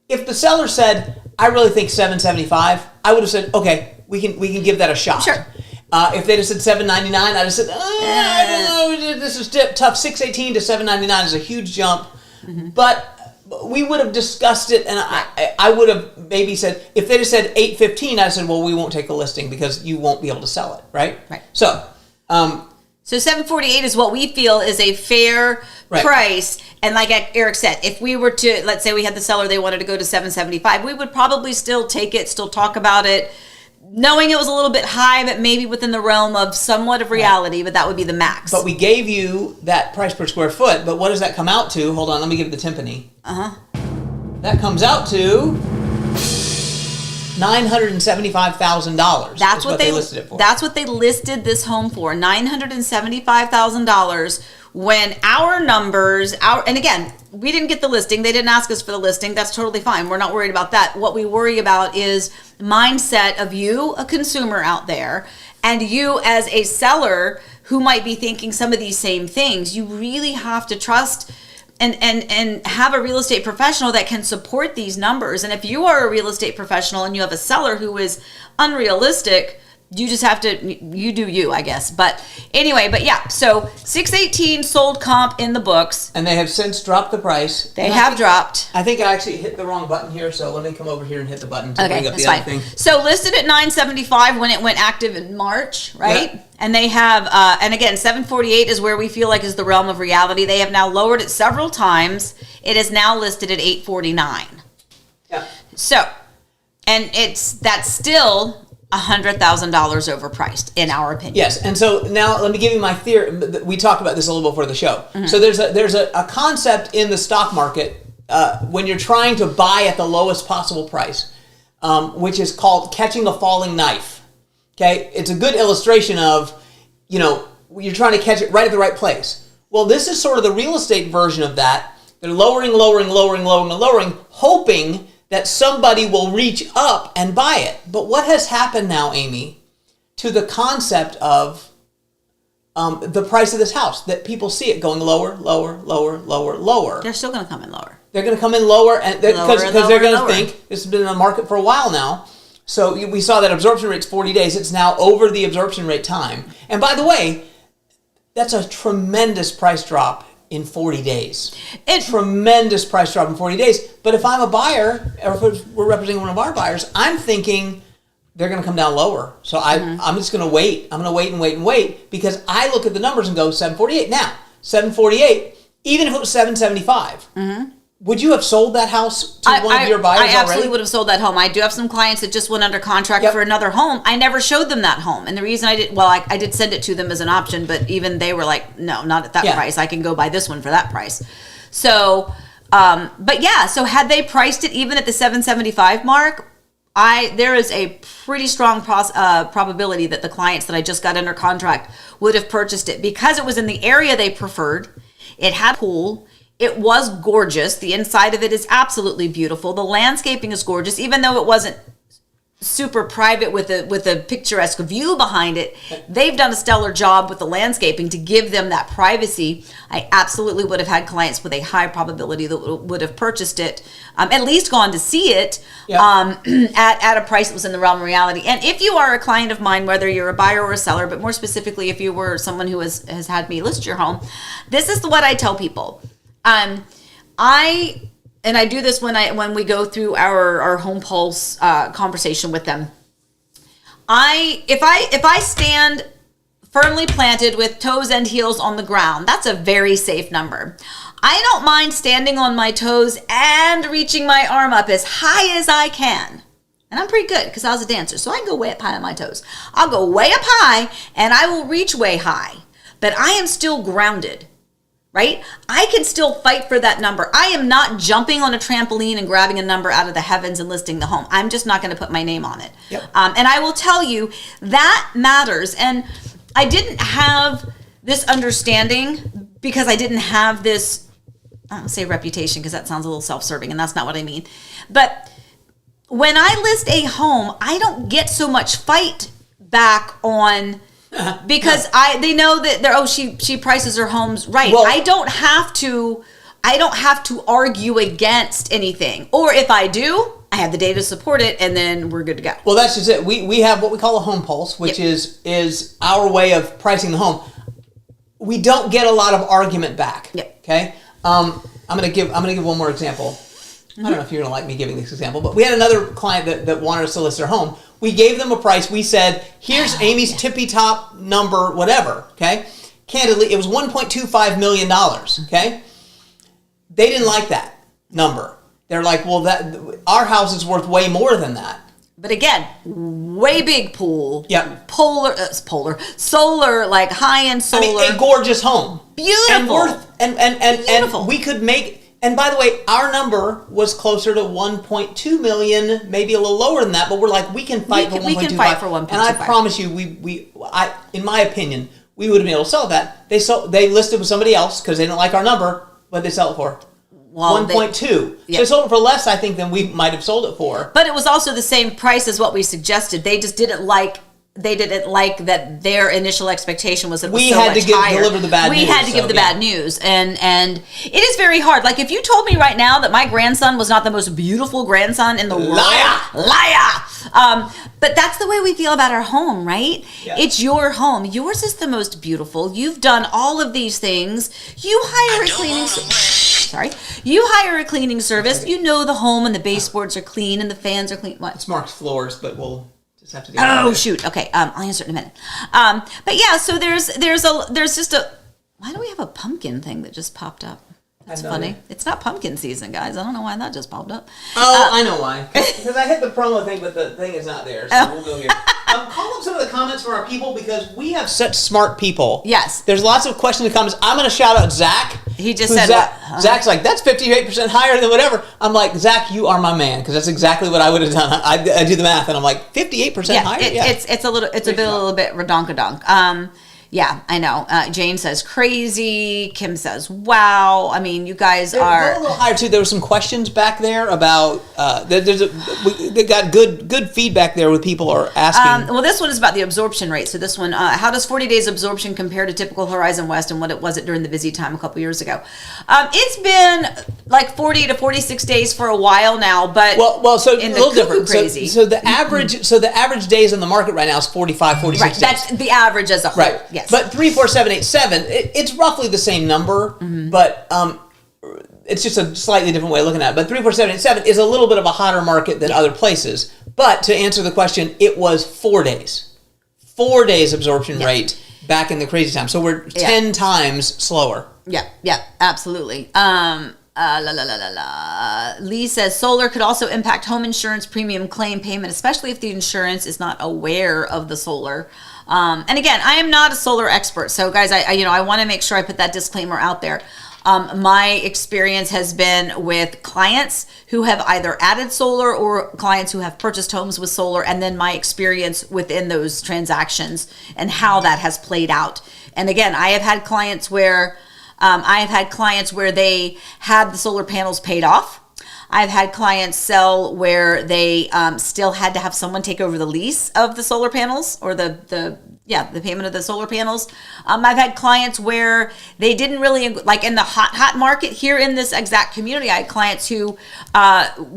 If the seller said, I really think $775, I would have said, okay, we can give that a shot. Sure. If they'd have said $799, I'd have said, I don't know, this is tough. $618 to $799 is a huge jump. Mm-hmm. But we would have discussed it, and I would have maybe said, if they'd have said $815, I said, well, we won't take a listing because you won't be able to sell it, right? Right. So $748 is what we feel is a fair price. And like Eric said, if we were to, let's say we had the seller, they wanted to go to $775, we would probably still take it, still talk about it, knowing it was a little bit high, but maybe within the realm of somewhat of reality, but that would be the max. But we gave you that price per square foot, but what does that come out to? Hold on, let me give the timpani. That comes out to $975,000. That's what they listed it for. That's what they listed this home for, $975,000. When our numbers, and again, we didn't get the listing. They didn't ask us for the listing. That's totally fine. We're not worried about that. What we worry about is mindset of you, a consumer out there, and you as a seller who might be thinking some of these same things. You really have to trust and have a real estate professional that can support these numbers. And if you are a real estate professional and you have a seller who is unrealistic, you just have to, you do you, I guess. But anyway, so 618 sold comp in the books. And they have since dropped the price. They have dropped. I think I actually hit the wrong button here, so let me come over here and hit the button to bring up the other thing. So listed at $975 when it went active in March, right? Yeah. And they have, and again, $748 is where we feel like is the realm of reality. They have now lowered it several times. It is now listed at $849. Yeah. So, and that's still $100,000 overpriced, in our opinion. Yes, and so now let me give you my theory. We talked about this a little before the show. Mm-hmm. So there's a concept in the stock market when you're trying to buy at the lowest possible price, which is called catching a falling knife. Okay, it's a good illustration of, you're trying to catch it right at the right place. Well, this is sort of the real estate version of that. They're lowering, hoping that somebody will reach up and buy it. But what has happened now, Amy, to the concept of the price of this house? That people see it going lower. They're still going to come in lower. They're going to come in lower, and because they're going to think this has been in the market for a while now. So we saw that absorption rate's 40 days. It's now over the absorption rate time. And by the way, that's a tremendous price drop in 40 days. Tremendous price drop in 40 days. But if I'm a buyer, or if we're representing one of our buyers, I'm thinking they're going to come down lower. So I'm just going to wait. I'm going to wait because I look at the numbers and go 748. Now, 748, even if it was 775, would you have sold that house to one of your buyers already? I absolutely would have sold that home. I do have some clients that just went under contract for another home. I never showed them that home. And the reason I did send it to them as an option, but even they were like, no, not at that price. I can go buy this one for that price. So, so had they priced it even at the 775 mark, there is a pretty strong probability that the clients that I just got under contract would have purchased it because it was in the area they preferred. It had a pool. It was gorgeous. The inside of it is absolutely beautiful. The landscaping is gorgeous, even though it wasn't super private with a picturesque view behind it. They've done a stellar job with the landscaping to give them that privacy. I absolutely would have had clients with a high probability that would have purchased it, at least gone to see it at a price that was in the realm of reality. And if you are a client of mine, whether you're a buyer or a seller, but more specifically, if you were someone who has had me list your home, this is what I tell people. I do this when we go through our home pulse conversation with them. If I stand firmly planted with toes and heels on the ground, that's a very safe number. I don't mind standing on my toes and reaching my arm up as high as I can. And I'm pretty good because I was a dancer, so I can go way up high on my toes. I'll go way up high and I will reach way high, but I am still grounded, right? I can still fight for that number. I am not jumping on a trampoline and grabbing a number out of the heavens and listing the home. I'm just not going to put my name on it. Yep. And I will tell you that matters. And I didn't have this understanding because I didn't have this, I don't say reputation because that sounds a little self-serving and that's not what I mean. But when I list a home, I don't get so much fight back on because they know that she prices her homes right. Well, I don't have to argue against anything. Or if I do, I have the data to support it, and then we're good to go. Well, that's just it. We have what we call a home pulse, which is our way of pricing the home. We don't get a lot of argument back. Yep. Okay. I'm gonna give one more example. I don't know if you're gonna like me giving this example, but we had another client that wanted us to list their home. We gave them a price. We said, "Here's Amy's tippy top number, whatever." Okay. Candidly, it was $1.25 million. Okay. They didn't like that number. They're like, well, our house is worth way more than that. But again, way big pool. Yep. Solar, like high-end solar. I mean, a gorgeous home. Beautiful. And we could make, and by the way, our number was closer to 1.2 million, maybe a little lower than that, but we're like, we can fight for 1.25. We can fight for 1.25. And I promise you, I in my opinion, we would have been able to sell that. They listed with somebody else because they didn't like our number. What did they sell it for? 1.2. So they sold it for less, I think, than we might have sold it for. But it was also the same price as what we suggested. They just didn't like that their initial expectation was that it was so much higher. Deliver the bad news. We had to give the bad news. And it is very hard. Like if you told me right now that my grandson was not the most beautiful grandson in the world. Liar! But that's the way we feel about our home, right? Yeah. It's your home. Yours is the most beautiful. You've done all of these things. You hire a cleaning You hire a cleaning service. You know the home and the baseboards are clean and the fans are clean. What? It's Mark's floors, but we'll just have to do Oh, shoot. Okay. I'll answer it in a minute. But yeah, so there's just a, why do we have a pumpkin thing that just popped up? That's funny. It's not pumpkin season, guys. I don't know why that just popped up. Oh, I know why. Because I hit the promo thing, but the thing is not there. So we'll go here. Call up some of the comments from our people because we have such smart people. Yes. There's lots of questions and comments. I'm going to shout out Zach. He just said what? Zach's like, that's 58% higher than whatever. I'm like, Zach, you are my man because that's exactly what I would have done. I do the math and I'm like, 58% higher? It's a little bit redonkadonk. Yeah, I know. Jane says crazy. Kim says wow. I mean, you guys are a little higher too. There were some questions back there about. They got good feedback there with people are asking. Well, this one is about the absorption rate. So this one, how does 40 days absorption compare to typical Horizon West and what it was during the busy time a couple years ago? It's been like 40 to 46 days for a while now, but so in a little different. Crazy. So the average days in the market right now is 45, 46 days. That's the average as a whole. Right. Yes. But 34787, it's roughly the same number, but it's just a slightly different way of looking at it. But 34787 is a little bit of a hotter market than other places. But to answer the question, it was 4 days. 4 days absorption rate back in the crazy time. So we're 10 times slower. Yeah, absolutely. Lee says solar could also impact home insurance premium claim payment, especially if the insurance is not aware of the solar. And again, I am not a solar expert, so guys, I want to make sure I put that disclaimer out there. My experience has been with clients who have either added solar or clients who have purchased homes with solar, and then my experience within those transactions and how that has played out. And again, I have had clients where they had the solar panels paid off. I've had clients sell where they still had to have someone take over the lease of the solar panels or the Yeah, the payment of the solar panels. I've had clients where they didn't really, like in the hot market here in this exact community, I had clients who,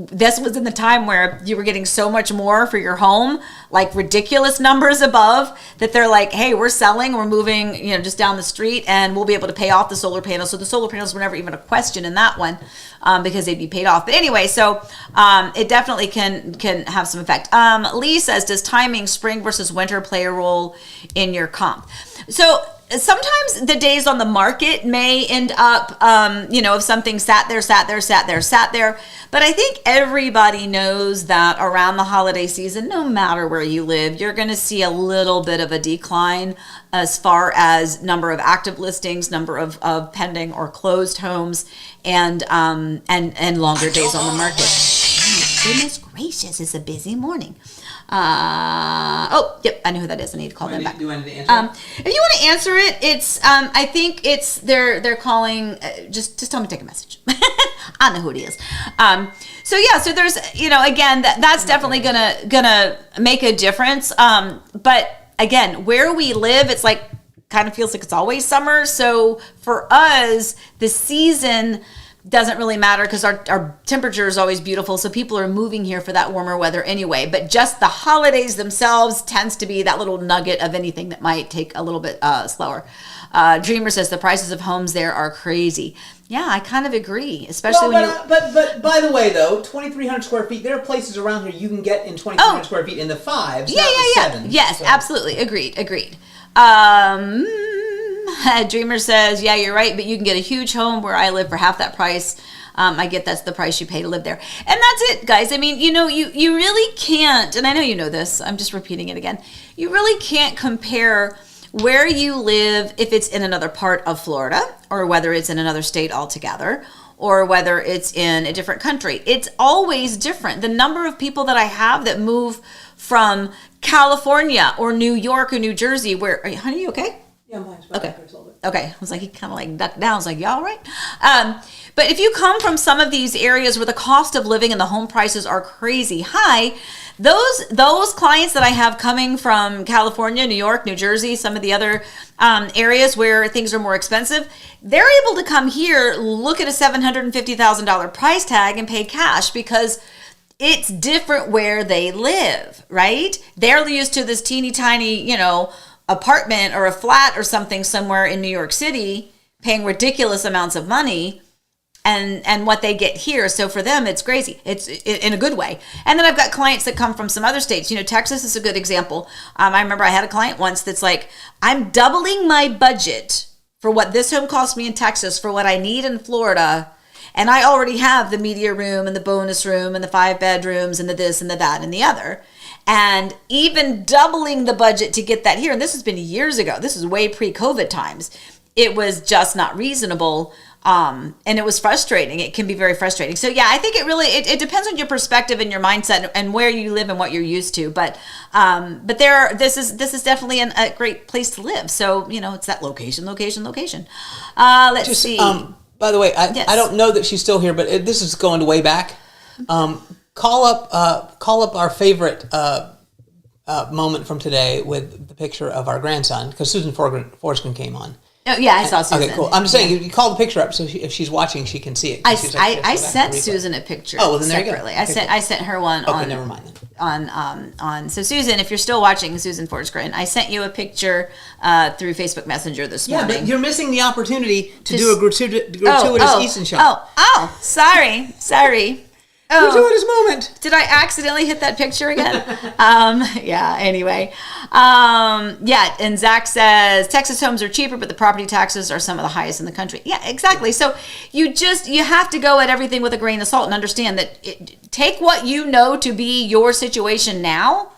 this was in the time where you were getting so much more for your home, like ridiculous numbers above, that they're like, hey, we're selling, we're moving, just down the street, and we'll be able to pay off the solar panels. So the solar panels were never even a question in that one, because they'd be paid off. But anyway, so it definitely can have some effect. Lee says, does timing, spring versus winter, play a role in your comp? So sometimes the days on the market may end up, if something sat there. But I think everybody knows that around the holiday season, no matter where you live, you're going to see a little bit of a decline as far as number of active listings, number of pending or closed homes, and longer days on the market. Oh, goodness gracious, it's a busy morning. Yep, I know who that is. I need to call them back. Do you want to answer if you want to answer it, it's I think it's they're calling. Just tell me to take a message. I know who it is. So there's again that's definitely gonna make a difference. But again, where we live, it's like kind of feels like it's always summer. So for us, the season doesn't really matter because our temperature is always beautiful. So people are moving here for that warmer weather anyway. But just the holidays themselves tends to be that little nugget of anything that might take a little bit slower. Dreamer says the prices of homes there are crazy. Yeah, I kind of agree, especially but by the way, though, 2,300 square feet, there are places around here you can get in 2,300 square feet in the 5s, not the 7s. Yes, so. Absolutely. Agreed. Dreamer says, yeah, you're right, but you can get a huge home where I live for half that price. I get that's the price you pay to live there. And that's it, guys. I mean, you really can't, and I know you know this, I'm just repeating it again. You really can't compare where you live if it's in another part of Florida or whether it's in another state altogether or whether it's in a different country. It's always different. The number of people that I have that move from California or New York or New Jersey, honey, you okay? Yeah, I'm fine. Okay. I was like, he kind of like ducked down. I was like, y'all all right? But if you come from some of these areas where the cost of living and the home prices are crazy high, those clients that I have coming from California, New York, New Jersey, some of the other areas where things are more expensive, they're able to come here, look at a $750,000 price tag and pay cash because it's different where they live, right? They're used to this teeny tiny, apartment or a flat or something somewhere in New York City, paying ridiculous amounts of money, and what they get here. So for them, it's crazy. It's in a good way. And then I've got clients that come from some other states. Texas is a good example. I remember I had a client once that's like, I'm doubling my budget for what this home cost me in Texas for what I need in Florida. And I already have the media room and the bonus room and the 5 bedrooms and the this and the that and the other. And even doubling the budget to get that here, and this has been years ago, this is way pre-COVID times, it was just not reasonable. And it was frustrating. It can be very frustrating. So yeah, I think it depends on your perspective and your mindset and where you live and what you're used to. But this is definitely a great place to live. So, it's that location. Let's see. By the way, Yes. I don't know that she's still here, but this is going way back. Call up our favorite moment from today with the picture of our grandson, because Susan Forsgren came on. Oh, yeah, I saw Susan. Okay, cool. I'm just saying, you call the picture up so if she's watching, she can see it. I sent Susan a picture. Oh, well, then separately. There you go. Okay, I sent her one. Okay, never mind then. So Susan, if you're still watching, Susan Forsgren, I sent you a picture through Facebook Messenger this morning. Yeah, but you're missing the opportunity to do a gratuitous Easton shot. Sorry. Gratuitous moment. Did I accidentally hit that picture again? Anyway. And Zach says, Texas homes are cheaper, but the property taxes are some of the highest in the country. Yeah, exactly. So you have to go at everything with a grain of salt and understand that take what you know to be your situation now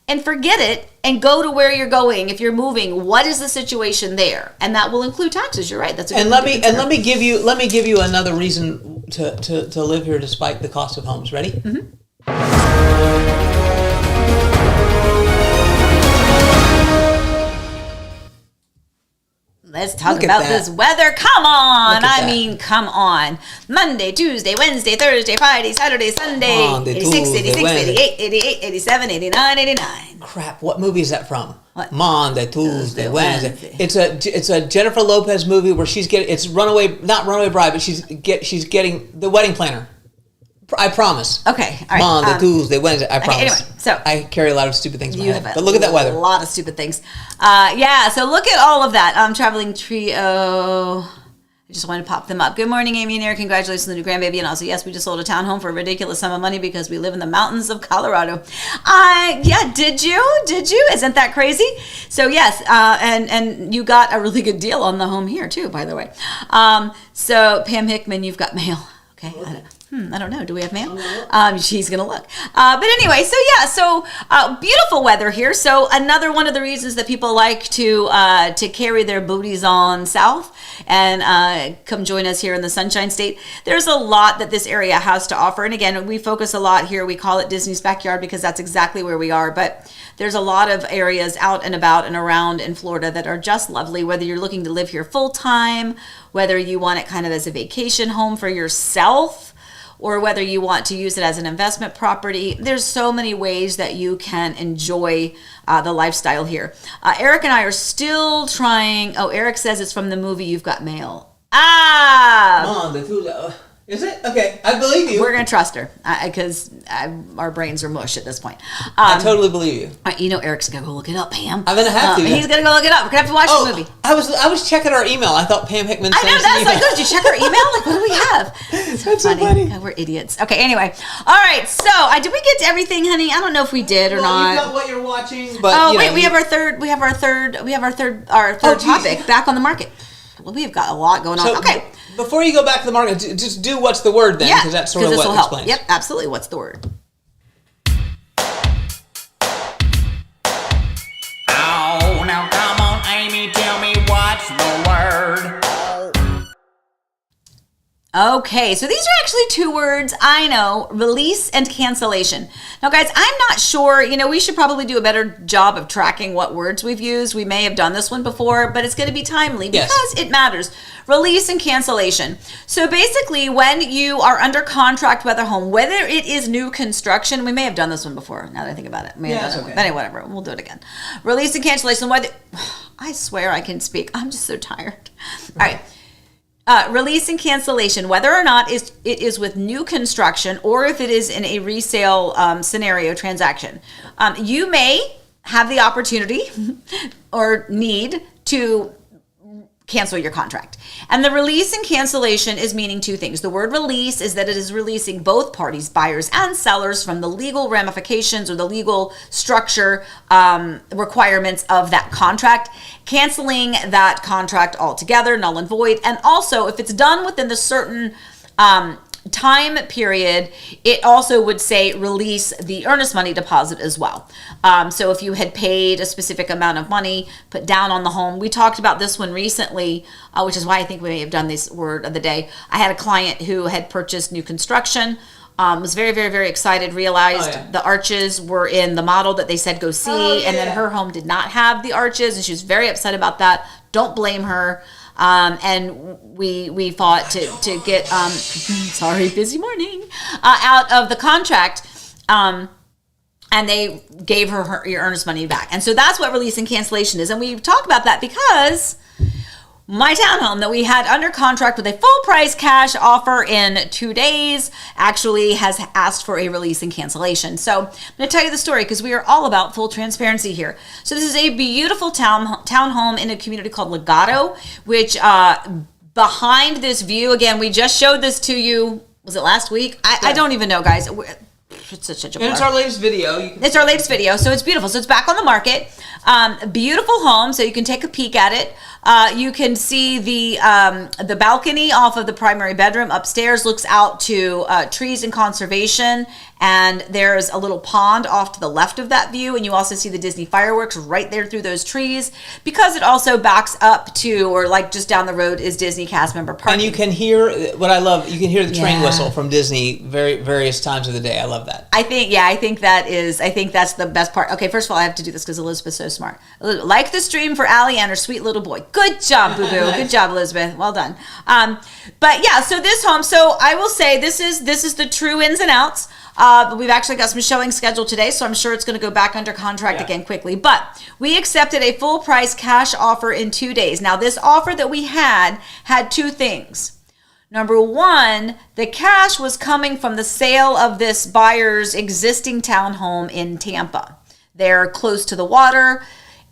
and forget it and go to where you're going. If you're moving, what is the situation there? And that will include taxes. You're right. That's a good let me give you another reason to live here despite the cost of homes. Ready? Mm-hmm. Let's talk about this weather. Come on. Come on. Monday, Tuesday, Wednesday, Thursday, Friday, Saturday, Sunday. 86, 86, 88, 88, 87, 89, 89. Crap. What movie is that from? Monday, Tuesday, Wednesday. It's a Jennifer Lopez movie where it's not Runaway Bride, but she's getting the wedding planner. I promise. Okay, all right. Monday, Tuesday, Wednesday. I promise. Anyway, so I carry a lot of stupid things in my head. But look at that weather. A lot of stupid things. So look at all of that. Traveling trio. I just wanted to pop them up. Good morning, Amy and Eric. Congratulations on the new grandbaby. And also, yes, we just sold a townhome for a ridiculous sum of money because we live in the mountains of Colorado. Did you? Isn't that crazy? So, yes, and you got a really good deal on the home here, too, by the way. So, Pam Hickman, you've got mail. Okay, I don't know. Do we have mail? She's going to look. But anyway, so beautiful weather here. So another one of the reasons that people like to carry their booties on south and come join us here in the Sunshine State. There's a lot that this area has to offer. And again, we focus a lot here. We call it Disney's backyard because that's exactly where we are. But there's a lot of areas out and about and around in Florida that are just lovely, whether you're looking to live here full time, whether you want it kind of as a vacation home for yourself, or whether you want to use it as an investment property. There's so many ways that you can enjoy the lifestyle here. Eric and I are still trying. Oh, Eric says it's from the movie You've Got Mail. Is it? Okay, I believe you. We're going to trust her because our brains are mush at this point. I totally believe you. Eric's going to go look it up, Pam. I'm going to have to. He's going to go look it up. We're going to have to watch the movie. I was checking our email. I thought Pam Hickman sent us an email. That's like, did you check our email? Like, what do we have? That's so funny. We're idiots. Okay, anyway. All right, so did we get to everything, honey? I don't know if we did or not. You got what you're watching, but we have our third topic, back on the market. Well, we've got a lot going on. Okay. Before you go back to the market, just do what's the word then, because that's sort of what explains. Yep, absolutely. What's the word? Oh, now come on, Amy, tell me what's the word. Okay, so these are actually two words. I know, release and cancellation. Now, guys, I'm not sure, we should probably do a better job of tracking what words we've used. We may have done this one before, but it's going to be timely because it matters. Release and cancellation. So basically, when you are under contract with a home, whether it is new construction, we may have done this one before, now that I think about it. Anyway, whatever, we'll do it again. Release and cancellation. I swear I can speak. I'm just so tired. All right. Release and cancellation, whether or not it is with new construction or if it is in a resale scenario transaction, you may have the opportunity or need to cancel your contract. And the release and cancellation is meaning two things. The word release is that it is releasing both parties, buyers and sellers, from the legal ramifications or the legal structure requirements of that contract, canceling that contract altogether, null and void. And also, if it's done within the certain time period, it also would say release the earnest money deposit as well. So if you had paid a specific amount of money put down on the home, we talked about this one recently, which is why I think we may have done this word of the day. I had a client who had purchased new construction, was very, very, very excited, realized the arches were in the model that they said go see, and then her home did not have the arches, and she was very upset about that. Don't blame her. And we fought to get busy morning, out of the contract, and they gave her your earnest money back. And so that's what release and cancellation is. And we talk about that because my townhome that we had under contract with a full price cash offer in 2 days actually has asked for a release and cancellation. So I'm going to tell you the story because we are all about full transparency here. So this is a beautiful townhome in a community called Legato, which behind this view, again, we just showed this to you. Was it last week? I don't even know, guys. It's such a blur. And it's our latest video. It's our latest video, so it's beautiful. So it's back on the market. Beautiful home, so you can take a peek at it. You can see the balcony off of the primary bedroom upstairs looks out to trees and conservation, and there's a little pond off to the left of that view, and you also see the Disney fireworks right there through those trees, because it also backs up to, or like just down the road is Disney cast member parking. And you can hear, what I love, you can hear the train whistle from Disney various times of the day. I love that. I think that's the best part. Okay, first of all, I have to do this because Elizabeth's so smart. Like the stream for Allie and her sweet little boy. Good job, boo-boo. Good job, Elizabeth. Well done. But yeah, so this home, so I will say this is the true ins and outs But we've actually got some showing scheduled today, so I'm sure it's going to go back under contract again quickly. But we accepted a full price cash offer in 2 days. Now, this offer that we had two things. Number one, the cash was coming from the sale of this buyer's existing townhome in Tampa. They're close to the water.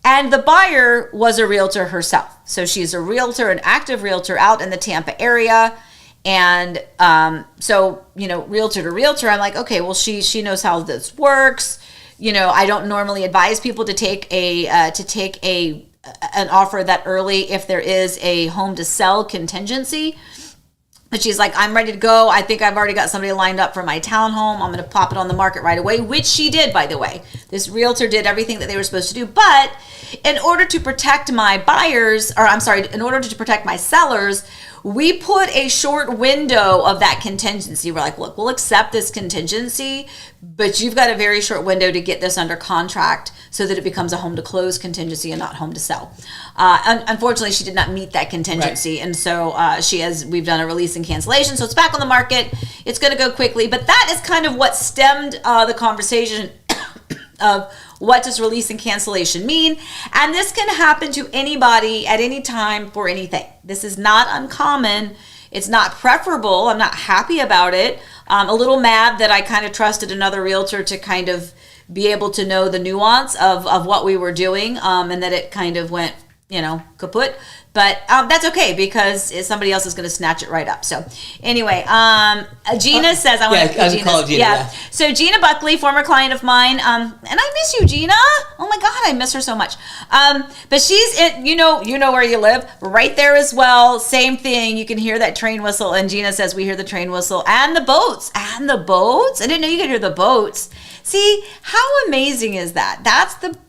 And the buyer was a realtor herself. So she's a realtor, an active realtor out in the Tampa area. And so, realtor to realtor, I'm like, okay, well, she knows how this works. I don't normally advise people to take an offer that early if there is a home to sell contingency. But she's like, I'm ready to go. I think I've already got somebody lined up for my townhome. I'm going to pop it on the market right away, which she did, by the way. This realtor did everything that they were supposed to do. But in order to protect my in order to protect my sellers, we put a short window of that contingency. We're like, look, we'll accept this contingency, but you've got a very short window to get this under contract so that it becomes a home to close contingency and not home to sell. Unfortunately, she did not meet that contingency. Right. And so we've done a release and cancellation. So it's back on the market. It's going to go quickly. But that is kind of what stemmed the conversation of what does release and cancellation mean? And this can happen to anybody at any time for anything. This is not uncommon. It's not preferable. I'm not happy about it. A little mad that I kind of trusted another realtor to kind of be able to know the nuance of what we were doing, and that it kind of went, kaput. But that's okay because somebody else is going to snatch it right up. So anyway, Gina says, I want to call Gina. Yeah. So Gina Buckley, former client of mine, and I miss you, Gina. Oh my God, I miss her so much. But she's in, you know where you live, right there as well. Same thing. You can hear that train whistle. And Gina says we hear the train whistle and the boats. I didn't know you could hear the boats. See, how amazing is that?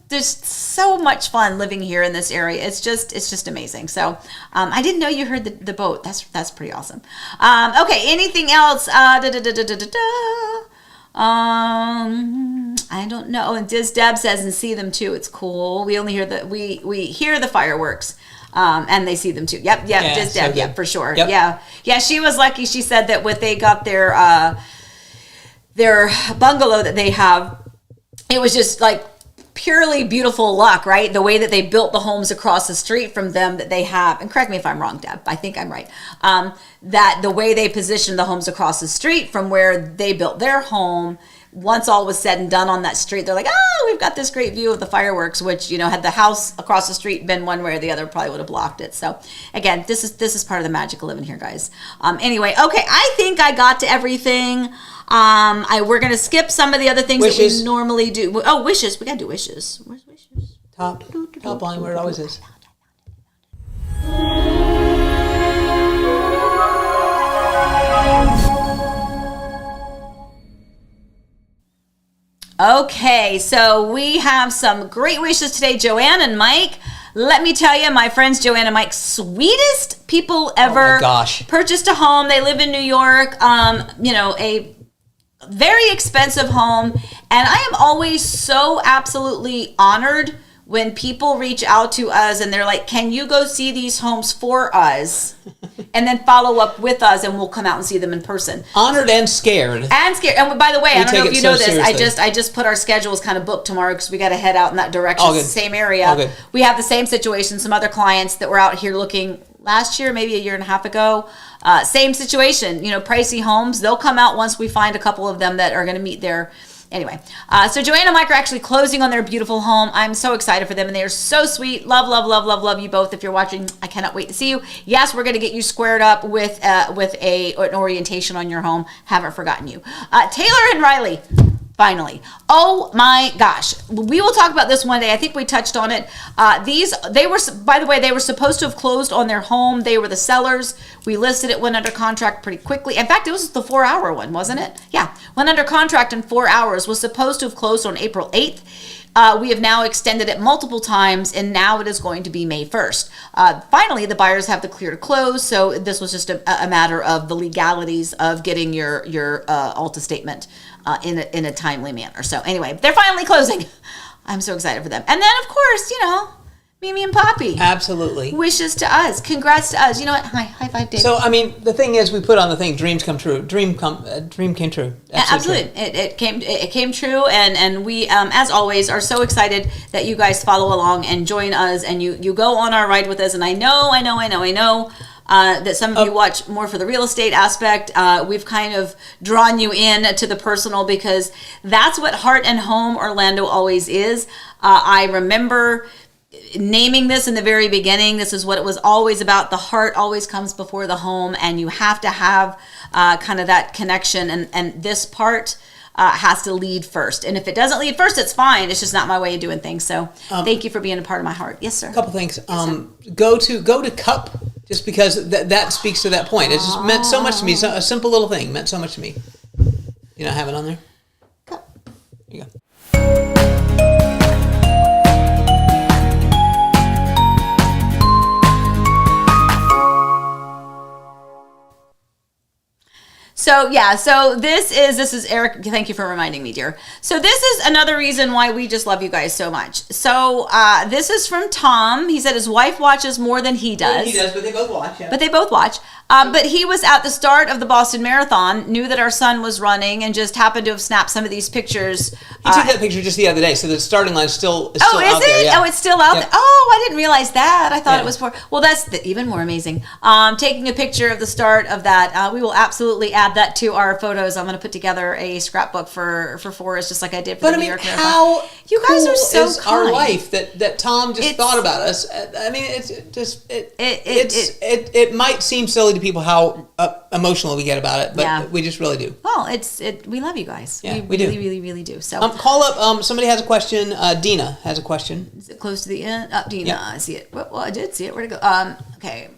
There's so much fun living here in this area. It's just amazing. So I didn't know you heard the boat. That's pretty awesome. Okay, anything else? I don't know. And Deb says, and see them too. It's cool. We only hear we hear the fireworks. And they see them too. Yep. Diz Deb. Yep, for sure. Yep. Yeah. She was lucky. She said that what they got their bungalow that they have, it was just like purely beautiful luck, right? The way that they built the homes across the street from them that they have, and correct me if I'm wrong, Deb, I think I'm right, that the way they positioned the homes across the street from where they built their home, once all was said and done on that street, they're like, we've got this great view of the fireworks, which, had the house across the street been one way or the other, probably would have blocked it. So again, this is part of the magic of living here, guys. Anyway, okay, I think I got to everything. We're going to skip some of the other things that we normally do. Oh, wishes. We got to do wishes. Where's wishes? Top line where it always is. Okay, so we have some great wishes today. Joanne and Mike, let me tell you, my friends Joanne and Mike, sweetest people ever. Oh my gosh. Purchased a home. They live in New York. A very expensive home, and I am always so absolutely honored when people reach out to us and they're like, can you go see these homes for us and then follow up with us and we'll come out and see them in person. Honored and scared. And by the way, I don't know if you know this, I just put our schedules kind of booked tomorrow because we got to head out in that direction. It's the same area. We have the same situation. Some other clients that were out here looking last year, maybe a year and a half ago, same situation, pricey homes. They'll come out once we find a couple of them that are going to meet their. Anyway, so Joanne and Mike are actually closing on their beautiful home. I'm so excited for them, and they are so sweet. Love, love, love, love, love you both. If you're watching, I cannot wait to see you. Yes, we're going to get you squared up with an orientation on your home. Haven't forgotten you. Taylor and Riley. Finally. Oh my gosh. We will talk about this one day. I think we touched on it. They were supposed to have closed on their home. They were the sellers. We listed it, went under contract pretty quickly. In fact, it was the 4-hour one, wasn't it? Yeah. Went under contract in 4 hours. Was supposed to have closed on April 8th. We have now extended it multiple times, and now it is going to be May 1st. Finally, the buyers have the clear to close, so this was just a matter of the legalities of getting your Alta statement in a timely manner. So anyway, they're finally closing. I'm so excited for them. And then, of course, Mimi and Poppy. Absolutely. Wishes to us. Congrats to us. You know what? High five, Dave. So, I mean, the thing is, we put on the thing, dreams come true. Dream came true. Absolutely. True. It came true, and we, as always, are so excited that you guys follow along and join us, and you go on our ride with us. And I know that some of you watch more for the real estate aspect. We've kind of drawn you in to the personal because that's what Heart and Home Orlando always is. I remember naming this in the very beginning. This is what it was always about. The heart always comes before the home, and you have to have kind of that connection, and this part has to lead first. And if it doesn't lead first, it's fine. It's just not my way of doing things. So thank you for being a part of my heart. Yes, sir. A couple things. Go to Cup, just because that speaks to that point. It just meant so much to me. So, a simple little thing meant so much to me. You not have it on there? Cup. Here you go. So this is Eric. Thank you for reminding me, dear. So this is another reason why we just love you guys so much. So this is from Tom. He said his wife watches more than he does. He does, but they both watch. Yeah. But they both watch. But he was at the start of the Boston Marathon, knew that our son was running, and just happened to have snapped some of these pictures. He took that picture just the other day, so the starting line is still out there. Yeah. Oh, it's still out there. Oh, I didn't realize that. I thought it was for. Well, that's even more amazing. Taking a picture of the start of that. We will absolutely add that to our photos. I'm going to put together a scrapbook for Forrest, just like I did for the New York Marathon. How you guys are so is kind. Our life that Tom just thought about us. I mean, it might seem silly to people how emotional we get about it, but we just really do. Well, we love you guys. Yeah, we do. Really, really, really do. So call up. Somebody has a question. Dina has a question. Is it close to the end? Dina, yep. I see it. Well, I did see it. Where'd it go? Okay,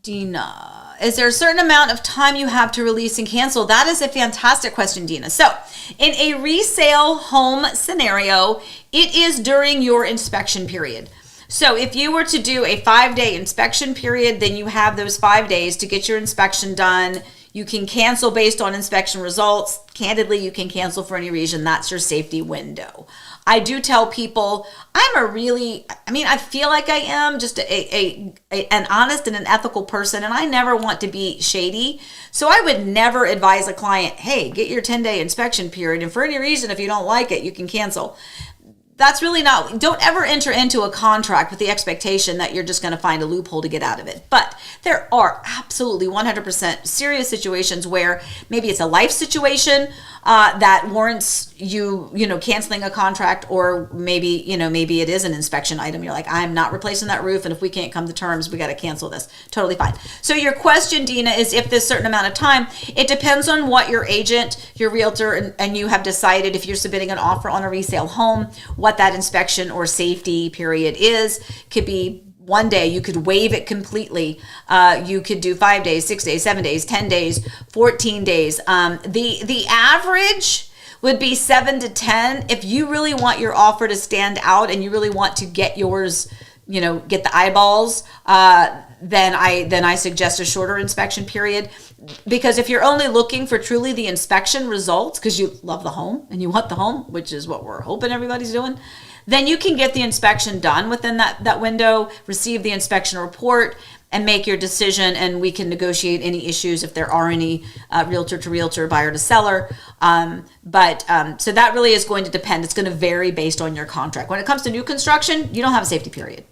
Dina. Is there a certain amount of time you have to release and cancel? That is a fantastic question, Dina. So, in a resale home scenario, it is during your inspection period. So if you were to do a 5-day inspection period, then you have those 5 days to get your inspection done. You can cancel based on inspection results. Candidly, you can cancel for any reason. That's your safety window. I do tell people I feel like I am just an honest and an ethical person, and I never want to be shady. So I would never advise a client, hey, get your 10-day inspection period, and for any reason, if you don't like it, you can cancel. That's really not, don't ever enter into a contract with the expectation that you're just going to find a loophole to get out of it. But there are absolutely 100% serious situations where maybe it's a life situation that warrants you canceling a contract, or maybe it is an inspection item. You're like, I'm not replacing that roof, and if we can't come to terms, we got to cancel this. Totally fine. So your question, Dina, is if this certain amount of time. It depends on what your agent, your realtor, and you have decided if you're submitting an offer on a resale home, what that inspection or safety period is. Could be 1 day, you could waive it completely. You could do 5 days, 6 days, 7 days, 10 days, 14 days. The average would be 7 to 10. If you really want your offer to stand out and you really want to get yours, get the eyeballs, then I suggest a shorter inspection period. Because if you're only looking for truly the inspection results, because you love the home and you want the home, which is what we're hoping everybody's doing, then you can get the inspection done within that window, receive the inspection report, and make your decision, and we can negotiate any issues if there are any, realtor to realtor, buyer to seller. So that really is going to depend. It's going to vary based on your contract. When it comes to new construction, you don't have a safety period.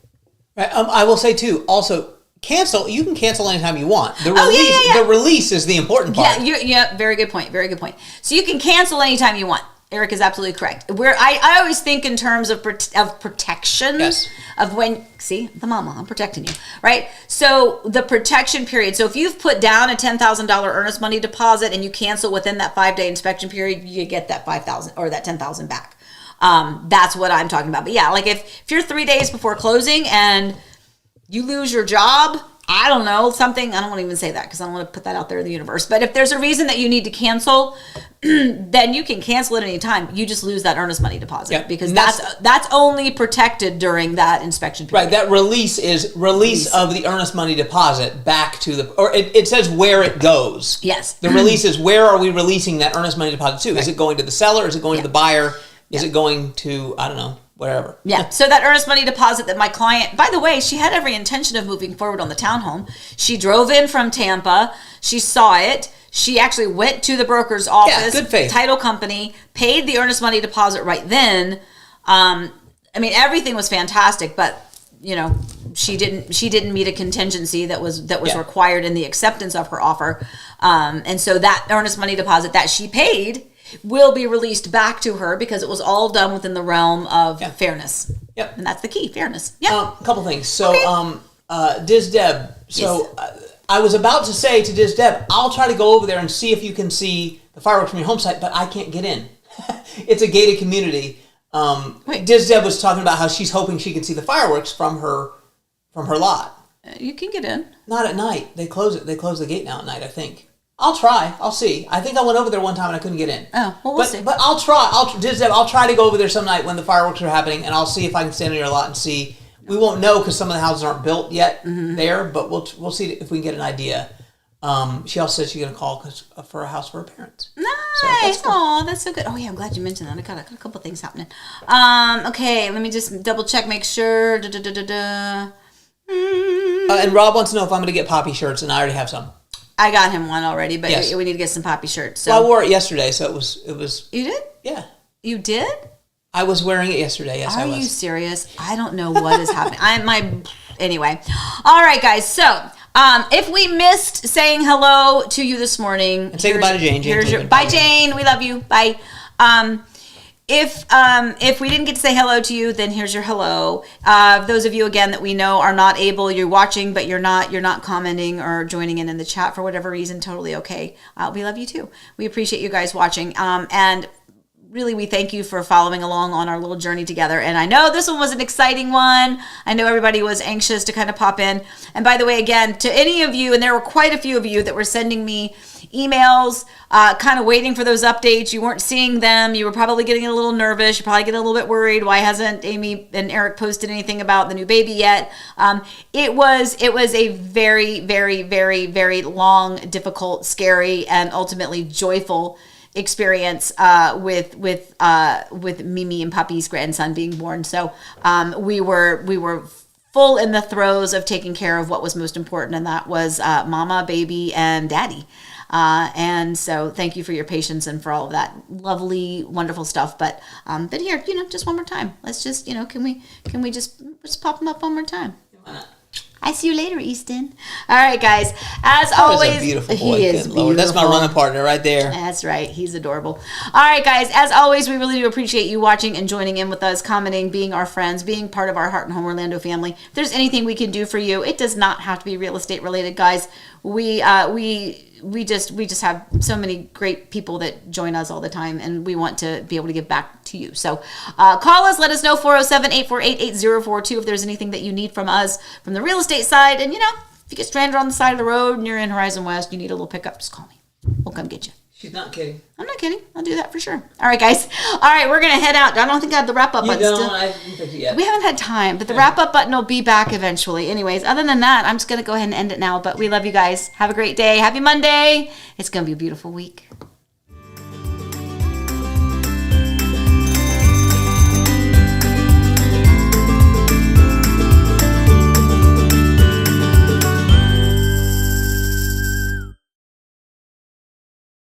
Right. I will say too, also, you can cancel anytime you want. The release is the important part. Yeah, very good point. Very good point. So you can cancel anytime you want. Eric is absolutely correct. I always think in terms of protection. Yes. Of when, see, the mama, I'm protecting you, right? So the protection period. So if you've put down a $10,000 earnest money deposit and you cancel within that 5-day inspection period, you get that $5,000 or that $10,000 back. That's what I'm talking about. But yeah, like if you're 3 days before closing and you lose your job, I don't know, something, I don't want to even say that because I don't want to put that out there in the universe. But if there's a reason that you need to cancel, then you can cancel at any time. You just lose that earnest money deposit because that's only protected during that inspection period. Right, that release of the earnest money deposit back to it says where it goes. Yes. The release is where are we releasing that earnest money deposit to? Right. Is it going to the seller? Is it going to the buyer? Is it going to, I don't know, whatever. Yeah. So that earnest money deposit that my client, by the way, she had every intention of moving forward on the townhome. She drove in from Tampa. She saw it. She actually went to the broker's office, good faith. title company, paid the earnest money deposit right then. I mean, everything was fantastic, but you know, she didn't meet a contingency that was required in the acceptance of her offer. And so that earnest money deposit that she paid will be released back to her because it was all done within the realm of fairness. Yep. And that's the key, fairness. Yep. A couple things. So, Diz Deb. So, I was about to say to Diz Deb, I'll try to go over there and see if you can see the fireworks from your home site, but I can't get in. It's a gated community. Diz Deb was talking about how she's hoping she can see the fireworks from her lot. You can get in. Not at night. They close it. They close the gate now at night, I think. I'll try. I'll see. I think I went over there one time and I couldn't get in. Oh, well, we'll see. But I'll try. Diz Deb, I'll try to go over there some night when the fireworks are happening, and I'll see if I can stand in your lot and see. We won't know because some of the houses aren't built yet there, but we'll see if we can get an idea. She also said she's going to call for a house for her parents. Nice. So cool. That's so good. Oh, yeah, I'm glad you mentioned that. I got a couple things happening. Okay, let me just double check, make sure. And Rob wants to know if I'm going to get Poppy shirts, and I already have some. I got him one already, but we need to get some Poppy shirts. So. Well, I wore it yesterday, so it was. You did? Yeah. You did? I was wearing it yesterday. Yes, I was. Are you serious? I don't know what is happening. Anyway. All right, guys. So, if we missed saying hello to you this morning, and say goodbye to Jane. Bye, Jane. We love you. Bye. If we didn't get to say hello to you, then here's your hello. Those of you again that we know are not able, you're watching, but you're not commenting or joining in the chat for whatever reason. Totally okay. We love you too. We appreciate you guys watching. And really, we thank you for following along on our little journey together. And I know this one was an exciting one. I know everybody was anxious to kind of pop in. And by the way, again, to any of you, and there were quite a few of you that were sending me emails, kind of waiting for those updates. You weren't seeing them. You were probably getting a little nervous. You're probably getting a little bit worried. Why hasn't Amy and Eric posted anything about the new baby yet? It was a very, very, very, very long, difficult, scary, and ultimately joyful experience with Mimi and Puppy's grandson being born. So we were full in the throes of taking care of what was most important, and that was Mama, baby, and Daddy. And so thank you for your patience and for all of that lovely, wonderful stuff. But here, just one more time. Let's just, can we just pop them up one more time? I see you later, Easton. All right, guys. As always, a beautiful boy. He is beautiful. That's my running partner right there. That's right. He's adorable. All right, guys. As always, we really do appreciate you watching and joining in with us, commenting, being our friends, being part of our Heart and Home Orlando family. If there's anything we can do for you, it does not have to be real estate related, guys. We just have so many great people that join us all the time, and we want to be able to give back to you. So call us, let us know, 407-848-8042 if there's anything that you need from us from the real estate side. And if you get stranded on the side of the road and you're in Horizon West, you need a little pickup, just call me. We'll come get you. She's not kidding. I'm not kidding. I'll do that for sure. All right, guys. All right, we're going to head out. I don't think I have the wrap-up button still. I don't think yet. We haven't had time, but the wrap-up button will be back eventually. Anyways, other than that, I'm just going to go ahead and end it now. But we love you guys. Have a great day. Happy Monday. It's going to be a beautiful week.